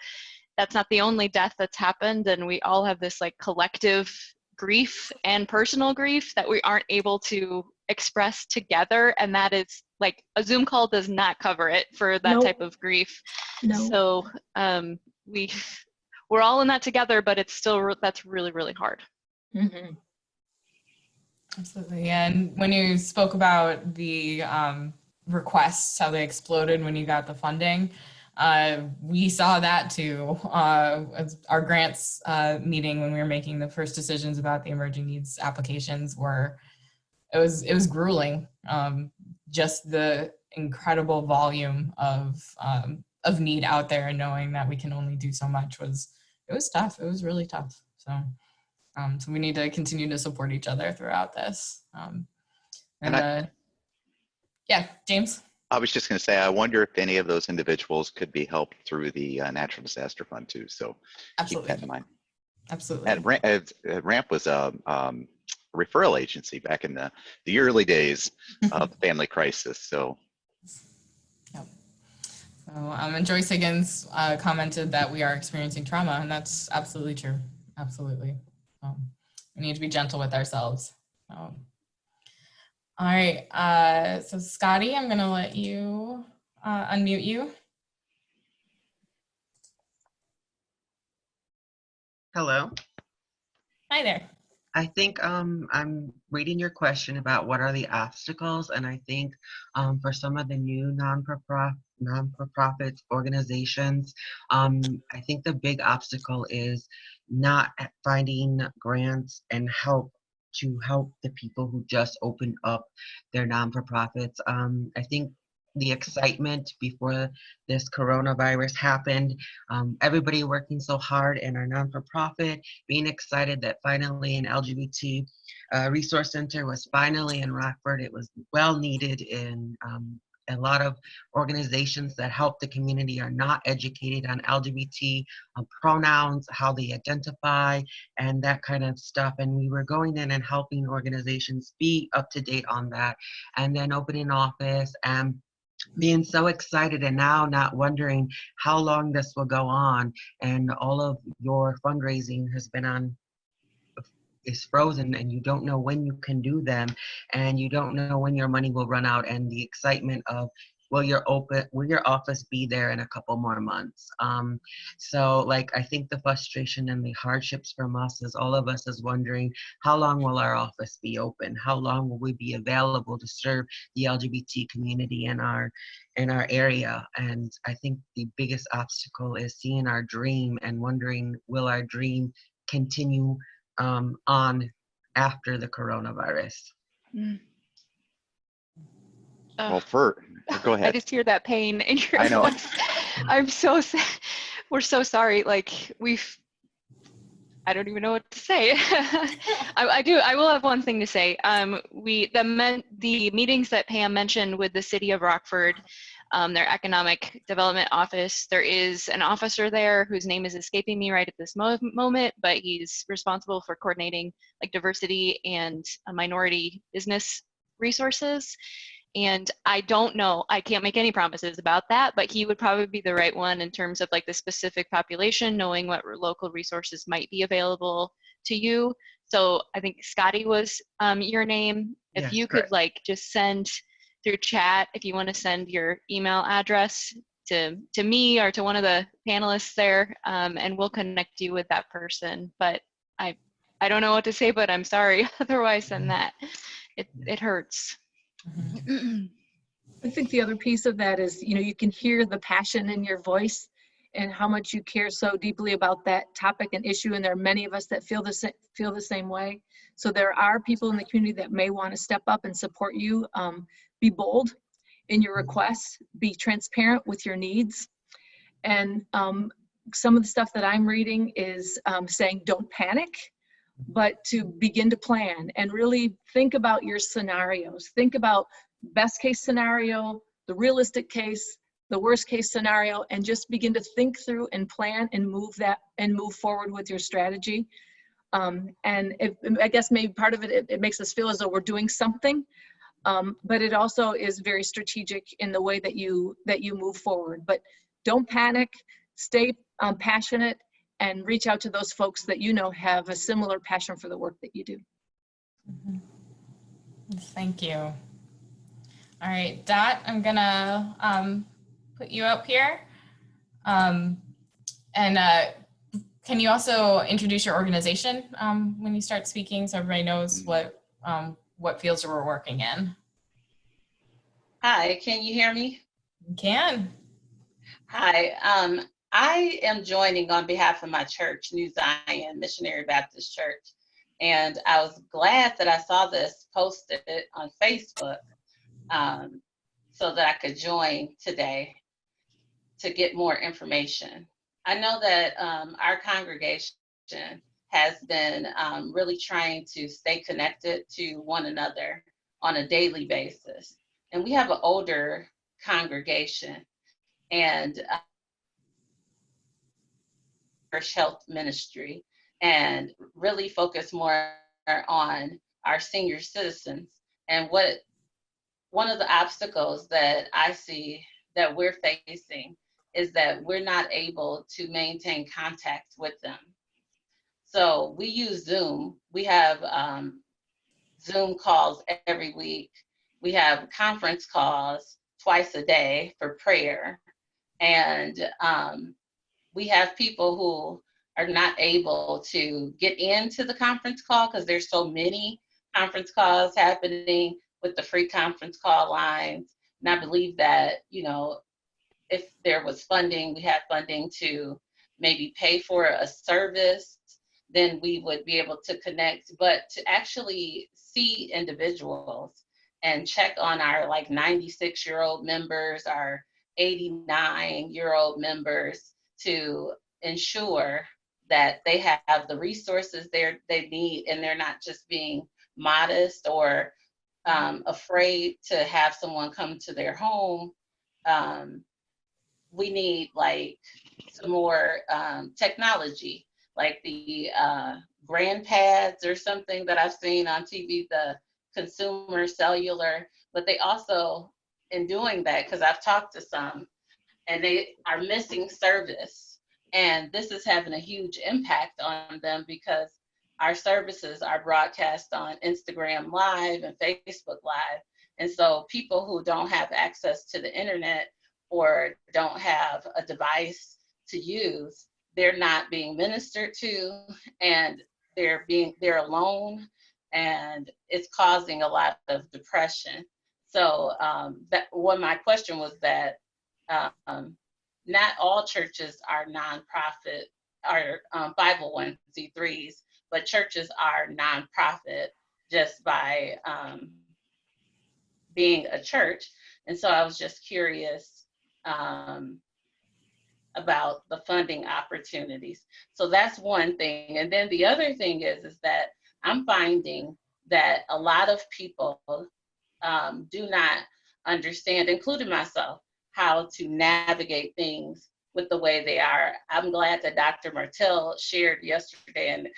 that's not the only death that's happened. And we all have this collective grief and personal grief that we aren't able to express together. And that is a Zoom call does not cover it for that type of grief. No. So we're all in that together, but it's still, that's really, really hard. Mm-hmm. Absolutely. And when you spoke about the requests, how they exploded when you got the funding, we saw that too. Our grants meeting when we were making the first decisions about the emerging needs applications it was grueling. Just the incredible volume of need out there, and knowing that we can only do so much was it was tough. It was really tough. So, so we need to continue to support each other throughout this. Yeah, James. I was just going to say, I wonder if any of those individuals could be helped through the Natural Disaster Fund too. So Absolutely. keep that in mind. Absolutely. And RAMP was a referral agency back in the early days of the family crisis. So. Yep. So, and Joyce Higgins commented that we are experiencing trauma, and that's absolutely true. Absolutely. We need to be gentle with ourselves. All right. So Scotty, I'm going to let you unmute you. Hello. Hi there. I think I'm reading your question about what are the obstacles, and I think for some of the new non-for-profit organizations, I think the big obstacle is not finding grants and help to help the people who just opened up their non-for-profits. I think the excitement before this coronavirus happened, everybody working so hard in our non-for-profit, being excited that finally an LGBT resource center was finally in Rockford. It was well needed, in a lot of organizations that help the community are not educated on LGBT pronouns, how they identify, and that kind of stuff. And we were going in and helping organizations be up to date on that, and then opening office and being so excited, and now not wondering how long this will go on, and all of your fundraising is frozen, and you don't know when you can do them, and you don't know when your money will run out, and the excitement of will your office be there in a couple more months? So like, I think the frustration and the hardships from us is all of us is wondering, how long will our office be open? How long will we be available to serve the LGBT community in our area? And I think the biggest obstacle is seeing our dream and wondering, will our dream continue on after the coronavirus? Well, go ahead. I just hear that pain in your I know. voice. I'm so sad. We're so sorry. Like, I don't even know what to say. I will have one thing to say. The meetings that Pam mentioned with the city of Rockford, their economic development office, there is an officer there whose name is escaping me right at this moment, but he's responsible for coordinating like diversity and minority business resources. And I don't know, I can't make any promises about that, but he would probably be the right one in terms of like the specific population, knowing what local resources might be available to you. So I think Scotty was your name. If Yes, you correct. could like just send through chat, if you want to send your email address to me or to one of the panelists there, and we'll connect you with that person. But I don't know what to say, but I'm sorry otherwise than that. It hurts. I think the other piece of that is, you can hear the passion in your voice and how much you care so deeply about that topic and issue. And there are many of us that feel the same way. So there are people in the community that may want to step up and support you. Be bold in your requests, be transparent with your needs. And some of the stuff that I'm reading is saying don't panic, but to begin to plan and really think about your scenarios. Think about best case scenario, the realistic case, the worst case scenario, and just begin to think through and plan and move forward with your strategy. And I guess maybe part of it makes us feel as though we're doing something, but it also is very strategic in the way that you move forward. But don't panic, stay passionate, and reach out to those folks that have a similar passion for the work that you do. Thank you. All right, Dot, I'm gonna put you up here. And can you also introduce your organization when you start speaking, so everybody knows what fields we're working in? Hi, can you hear me? You can. Hi, I am joining on behalf of my church, New Zion Missionary Baptist Church. And I was glad that I saw this posted on Facebook so that I could join today to get more information. I know that our congregation has been really trying to stay connected to one another on a daily basis. And we have an older congregation, and church health ministry, and really focus more on our senior citizens. And one of the obstacles that I see that we're facing is that we're not able to maintain contact with them. So we use Zoom. We have Zoom calls every week. We have conference calls twice a day for prayer. And we have people who are not able to get into the conference call because there's so many conference calls happening with the free conference call lines. And I believe that, you know, if there was funding, we had funding to maybe pay for a service, then we would be able to connect. But to actually see individuals and check on our like 96-year-old members, our 89-year-old members, to ensure that they have the resources they need and they're not just being modest or afraid to have someone come to their home. We need like some more technology, like the grandpads or something that I've seen on TV, the consumer cellular, but they also, in doing that, because I've talked to some, and they are missing service. And this is having a huge impact on them because our services are broadcast on Instagram Live and Facebook Live. And so people who don't have access to the internet or don't have a device to use, they're not being ministered to, and they're alone, and it's causing a lot of depression. So my question was that not all churches are nonprofit, are 501c3s, but churches are nonprofit just by being a church. And so I was just curious about the funding opportunities. So that's one thing. And then the other thing is that I'm finding that a lot of people do not understand, including myself, how to navigate things with the way they are. I'm glad that Dr. Martell shared yesterday in the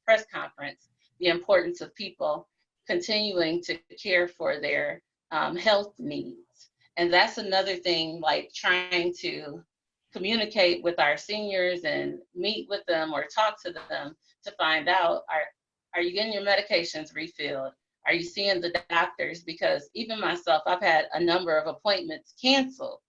press conference, the importance of people continuing to care for their health needs. And that's another thing, like trying to communicate with our seniors and meet with them or talk to them to find out, are you getting your medications refilled? Are you seeing the doctors? Because even myself, I've had a number of appointments canceled,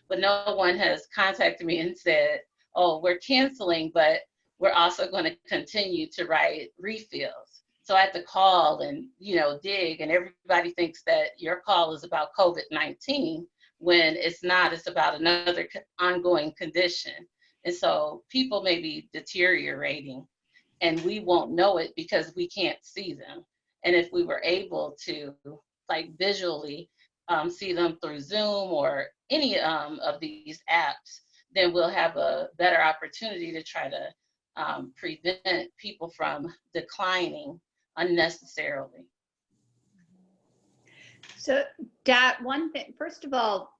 but no one has contacted me and said, oh, we're canceling, but we're also going to continue to write refills. So I have to call and, you know, dig, and everybody thinks that your call is about COVID-19 when it's not. It's about another ongoing condition. And so people may be deteriorating and we won't know it because we can't see them. And if we were able to like visually see them through Zoom or any of these apps, then we'll have a better opportunity to try to prevent people from declining unnecessarily. So Dot, one thing, first of all,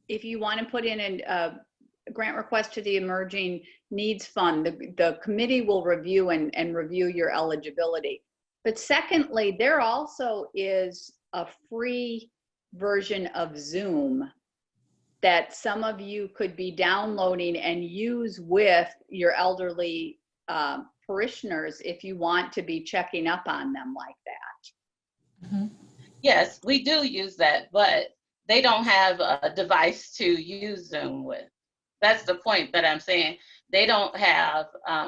if you want to put in a grant request to the Emerging Needs Fund, the committee will review and review your eligibility. But secondly, there also is a free version of Zoom that some of you could be downloading and use with your elderly parishioners if you want to be checking up on them like that. Mm-hmm. Yes, we do use that, but they don't have a device to use Zoom with. That's the point that I'm saying. They don't have,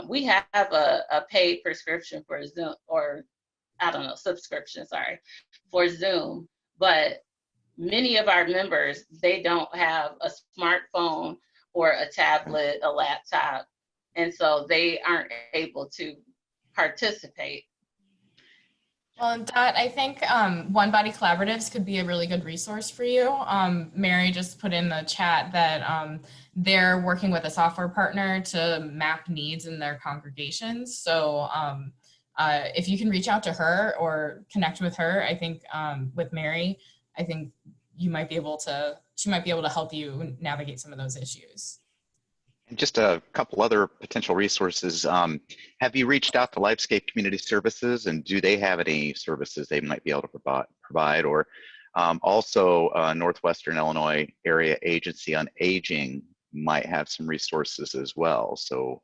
we have a paid prescription for Zoom, or I don't know, subscription, sorry, for Zoom, but many of our members, they don't have a smartphone or a tablet, a laptop, and so they aren't able to participate. Well, Dot, I think One Body Collaboratives could be a really good resource for you. Mary just put in the chat that they're working with a software partner to map needs in their congregations. So if you can reach out to her or connect with her, I think with Mary, I think she might be able to help you navigate some of those issues. And just a couple other potential resources. Have you reached out to Lifescape Community Services, and do they have any services they might be able to provide? Or also Northwestern Illinois Area Agency on Aging might have some resources as well. So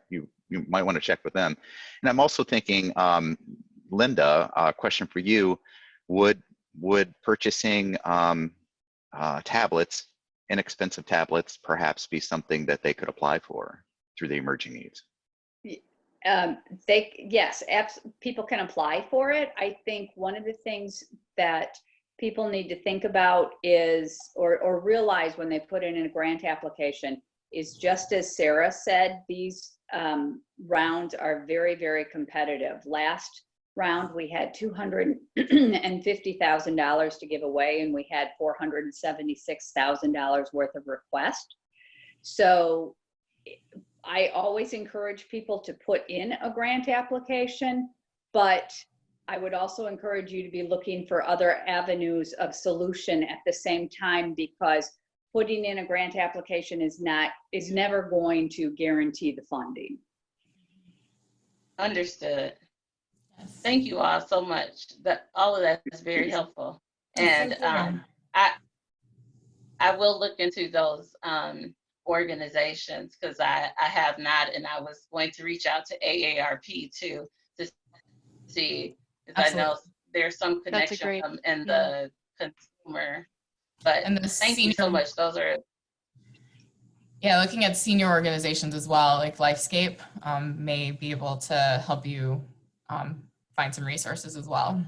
you might want to check with them. And I'm also thinking, Linda, a question for you, would purchasing tablets, inexpensive tablets, perhaps be something that they could apply for through the emerging needs? Yes, people can apply for it. I think one of the things that people need to think about is, or realize when they put in a grant application, is just as Sarah said, these rounds are very, very competitive. Last round, we had $250,000 to give away, and we had $476,000 worth of requests. So I always encourage people to put in a grant application, but I would also encourage you to be looking for other avenues of solution at the same time, because putting in a grant application is never going to guarantee the funding. Understood. Thank you all so much. All of that is very helpful. And I will look into those organizations, because I have not, and I was going to reach out to AARP too to see, because I know there's some connection in the consumer. But thank you so much. Those are looking at senior organizations as well, like Lifescape, may be able to help you find some resources as well.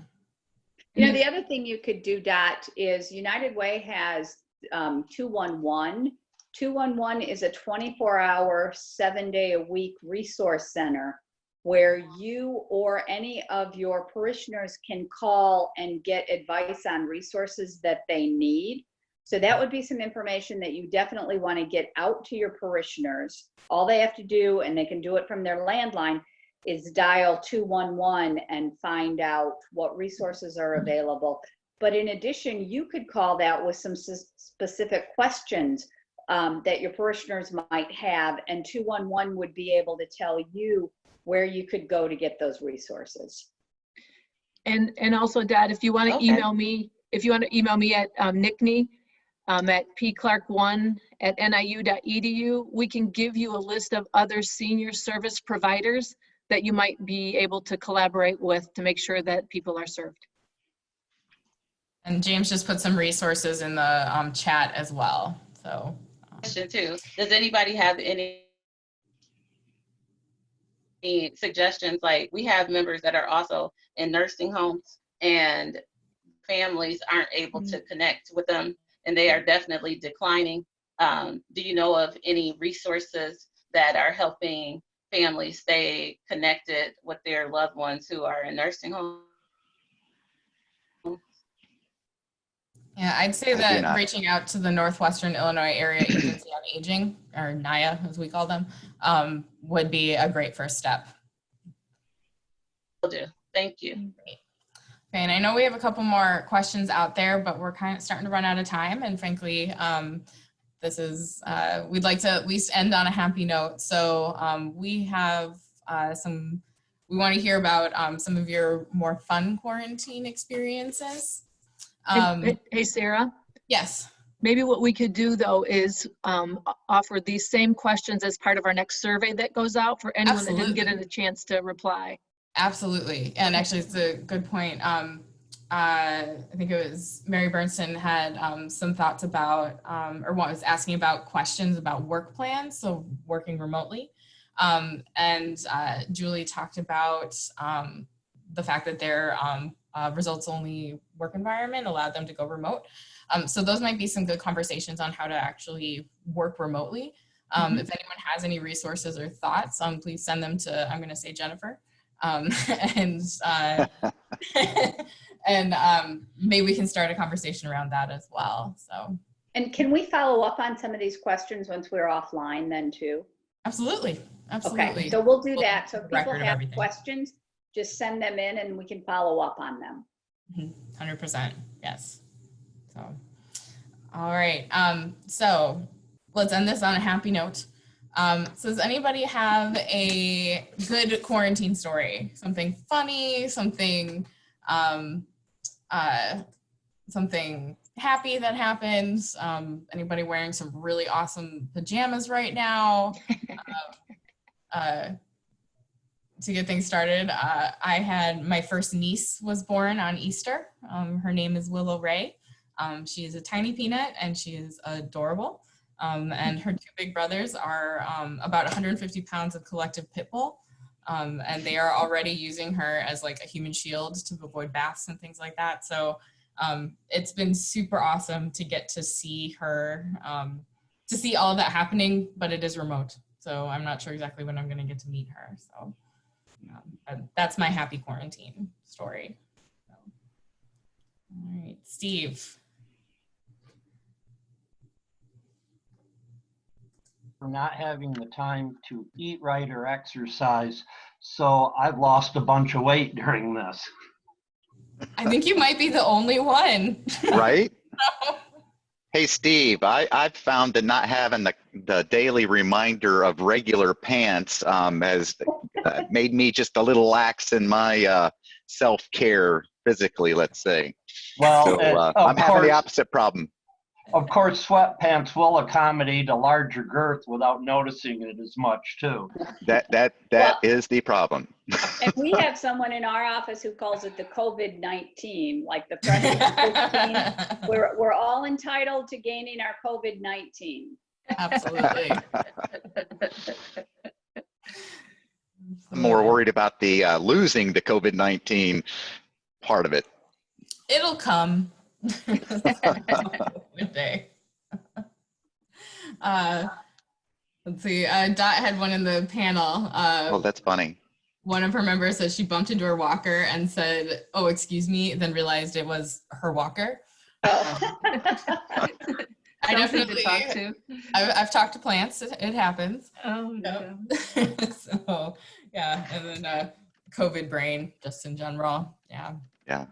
You know, the other thing you could do, Dot, is United Way has 211. 211 is a 24-hour, 7-day-a-week resource center where you or any of your parishioners can call and get advice on resources that they need. So that would be some information that you definitely want to get out to your parishioners. All they have to do, and they can do it from their landline, is dial 211 and find out what resources are available. But in addition, you could call that with some specific questions that your parishioners might have, and 211 would be able to tell you where you could go to get those resources. And also, Dad, if you want to email me, at nickney at pclark1@niu.edu, we can give you a list of other senior service providers that you might be able to collaborate with to make sure that people are served. And James just put some resources in the chat as well. So, question too. Does anybody have any suggestions? Like, we have members that are also in nursing homes, and families aren't able to connect with them, and they are definitely declining. Do you know of any resources that are helping families stay connected with their loved ones who are in nursing homes? Yeah, I'd say that reaching out to the Northwestern Illinois Area Agency on Aging, or NIA as we call them, would be a great first step. Will do. Thank you. Great. Okay, and I know we have a couple more questions out there, but we're kind of starting to run out of time. And frankly, this is, we'd like to at least end on a happy note. So we have we want to hear about some of your more fun quarantine experiences. Hey, Sarah? Yes. Maybe what we could do, though, is offer these same questions as part of our next survey that goes out for anyone that didn't get a chance to reply. Absolutely. And actually, it's a good point. I think it was Mary Bernstein had some thoughts about, or was asking about questions about work plans, so working remotely. And Julie talked about the fact that their results-only work environment allowed them to go remote. So those might be some good conversations on how to actually work remotely. If anyone has any resources or thoughts, please send them to, I'm going to say Jennifer. And And maybe we can start a conversation around that as well. So. And can we follow up on some of these questions once we're offline then too? Absolutely. Okay, so we'll do that. So if people Record of have everything. questions, just send them in and we can follow up on them. 100%. Yes. So, all right. So let's end this on a happy note. So does anybody have a good quarantine story? Something funny, something, something happy that happened? Anybody wearing some really awesome pajamas right now? To get things started, I had my first niece was born on Easter. Her name is Willow Ray. She is a tiny peanut and she is adorable. And her two big brothers are about 150 pounds of collective pit bull. And they are already using her as like a human shield to avoid baths and things like that. So it's been super awesome to get to see her, to see all of that happening, but it is remote. So I'm not sure exactly when I'm going to get to meet her. So that's my happy quarantine story. So. All right, Steve. For not having the time to eat right or exercise, so I've lost a bunch of weight during this. I think you might be the only one. Right? Hey, Steve, I've found that not having the daily reminder of regular pants has made me just a little lax in my self-care physically, let's say. Well, So I'm having the opposite problem. Of course, sweatpants will accommodate a larger girth without noticing it as much, too. That is the problem. And we have someone in our office who calls it the COVID-19, like the Fresh 15. We're all entitled to gaining our COVID-19. Absolutely. I'm more worried about the losing the COVID-19 part of it. It'll come. One day. Let's see. Dot had one in the panel. Oh, that's funny. One of her members said she bumped into her walker and said, "Oh, excuse me," then realized it was her walker. I definitely talk to. I've talked to plants. It happens. Oh no. So yeah, and then COVID brain just in general. Yeah. Yeah.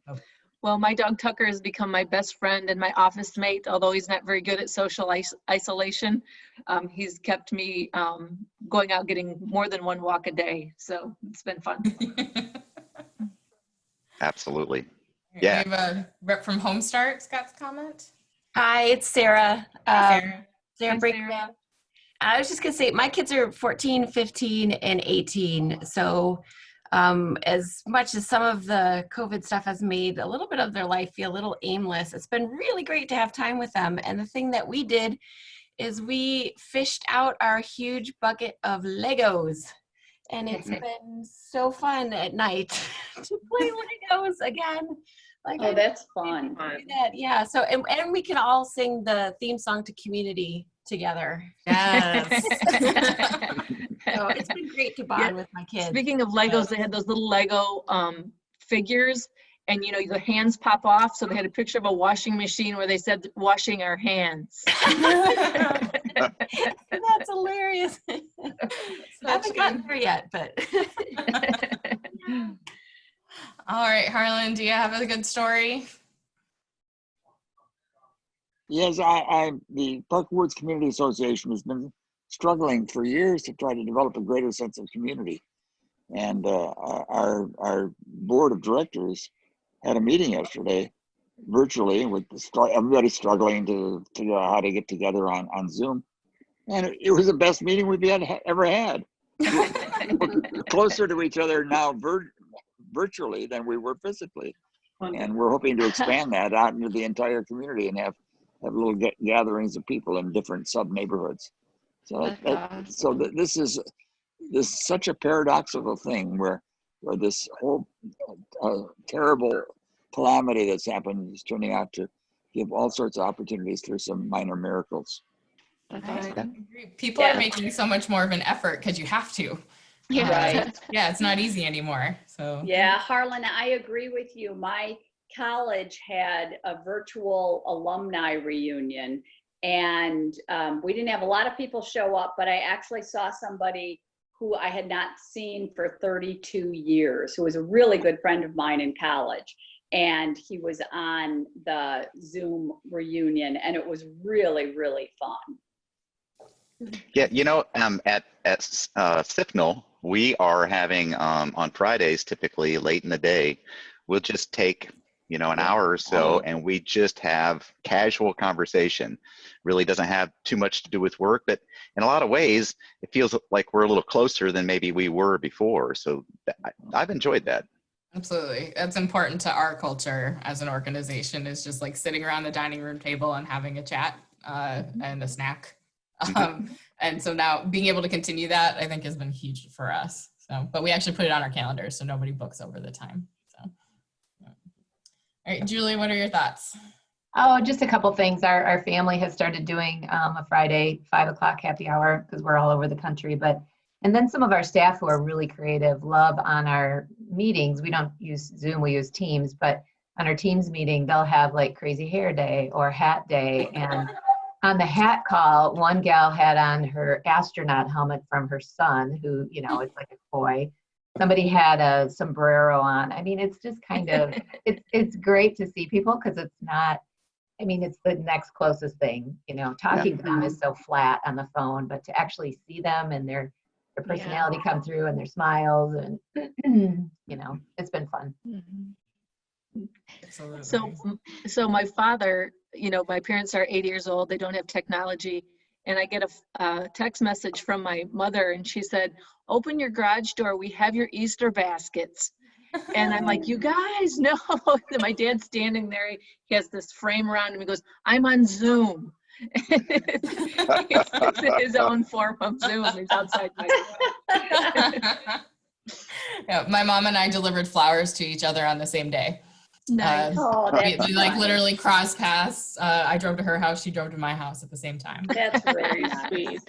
Oh. Well, my dog Tucker has become my best friend and my office mate, although he's not very good at social isolation. He's kept me going out getting more than one walk a day. So it's been fun. Absolutely. Yeah. We have a rep from Homestart, Scott's comment. Hi, it's Sarah. Sarah. Sarah Brinkman. I was just going to say, my kids are 14, 15, and 18. So as much as some of the COVID stuff has made a little bit of their life feel a little aimless, it's been really great to have time with them. And the thing that we did is we fished out our huge bucket of Legos. And it's been so fun at night to play Legos again. Like, oh, that's fun. Yeah. So, and we can all sing the theme song to Community together. Yes. So it's been great to bond with my kids. Speaking of Legos, they had those little Lego figures, and you know, the hands pop off. So they had a picture of a washing machine where they said washing our hands. That's hilarious. I haven't gotten there yet, but. All right, Harlan, do you have a good story? Yes, the Park Woods Community Association has been struggling for years to try to develop a greater sense of community. And our board of directors had a meeting yesterday virtually with everybody struggling to figure out how to get together on Zoom. And it was the best meeting we've ever had. We're closer to each other now virtually than we were physically. And we're hoping to expand that out into the entire community and have little gatherings of people in different sub-neighborhoods. So this is such a paradoxical thing where this whole terrible calamity that's happened is turning out to give all sorts of opportunities through some minor miracles. People are making so much more of an effort because you have to. Right. Yeah, it's not easy anymore. So Yeah, Harlan, I agree with you. My college had a virtual alumni reunion, and we didn't have a lot of people show up, but I actually saw somebody who I had not seen for 32 years, who was a really good friend of mine in college. And he was on the Zoom reunion, and it was really, really fun. Yeah, you know, at SIFNL, we are having on Fridays, typically late in the day, we'll just take, you know, an hour or so, and we just have casual conversation. Really doesn't have too much to do with work, but in a lot of ways, it feels like we're a little closer than maybe we were before. So I've enjoyed that. absolutely. That's important to our culture as an organization, is just like sitting around the dining room table and having a chat and a snack. And so now being able to continue that, I think, has been huge for us. So, but we actually put it on our calendar so nobody books over the time. So, yeah. All right, Julie, what are your thoughts? Oh, just a couple things. Our family has started doing a Friday 5 o'clock happy hour because we're all over the country. And then some of our staff who are really creative love on our meetings. We don't use Zoom, we use Teams, but on our Teams meeting, they'll have like crazy hair day or hat day. And on the hat call, one gal had on her astronaut helmet from her son, who, you know, is like a boy. Somebody had a sombrero on. I mean, it's just kind of, it's great to see people because it's not, I mean, it's the next closest thing, you know, talking to them is so flat on the phone, but to actually see them and their personality come through and their smiles and, you know, it's been fun. So my father, you know, my parents are 80 years old. They don't have technology. And I get a text message from my mother, and she said, "Open your garage door. We have your Easter baskets." And I'm like, "You guys, no." And my dad's standing there. He has this frame around him. He goes, "I'm on Zoom." It's his own form of Zoom. He's outside my door. Yeah, my mom and I delivered flowers to each other on the same day. Nice. We like literally crossed paths. I drove to her house, she drove to my house at the same time. That's very sweet.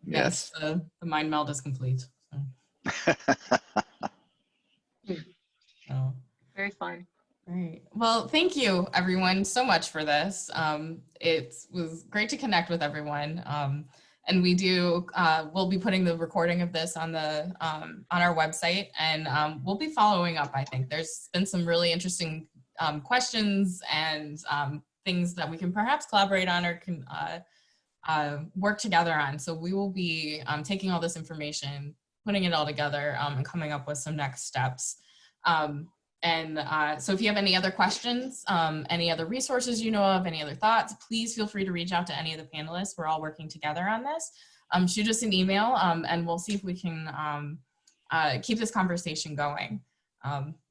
Yes, the mind meld is complete. So. Very fun. Great. Well, thank you everyone so much for this. It was great to connect with everyone. And we do, we'll be putting the recording of this on our website, and we'll be following up. I think there's been some really interesting questions and things that we can perhaps collaborate on or can work together on. So we will be taking all this information, putting it all together, and coming up with some next steps. So if you have any other questions, any other resources you know of, any other thoughts, please feel free to reach out to any of the panelists. We're all working together on this. Shoot us an email, and we'll see if we can keep this conversation going.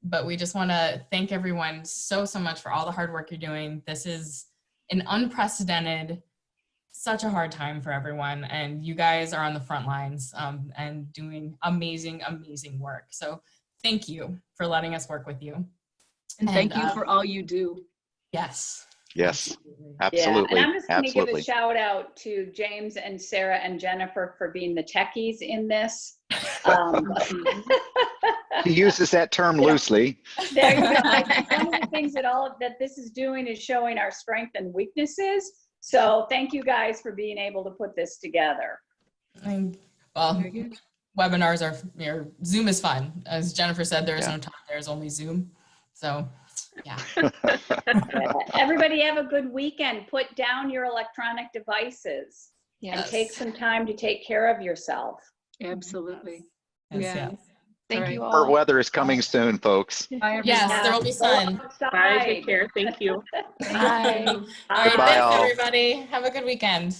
But we just want to thank everyone so much for all the hard work you're doing. This is an unprecedented, such a hard time for everyone, and you guys are on the front lines and doing amazing, amazing work. So thank you for letting us work with you. And thank you for all you do. Yes. Yes, absolutely. Yeah. And I'm just going to give a Absolutely. shout out to James and Sarah and Jennifer for being the techies in this. He uses that term loosely. There you go. One of the things that this is doing is showing our strength and weaknesses. So thank you guys for being able to put this together. Well, webinars are, Zoom is fun. As Jennifer said, there is no time, there's only Zoom. So, yeah. Everybody have a good weekend. Put down your electronic devices and take some time to take care of yourself. Absolutely. Yes. Thank you all. Our weather is coming soon, folks. Yes, there will be sun. Bye, take care. Thank you. Bye. All right, thanks everybody. Have a good weekend.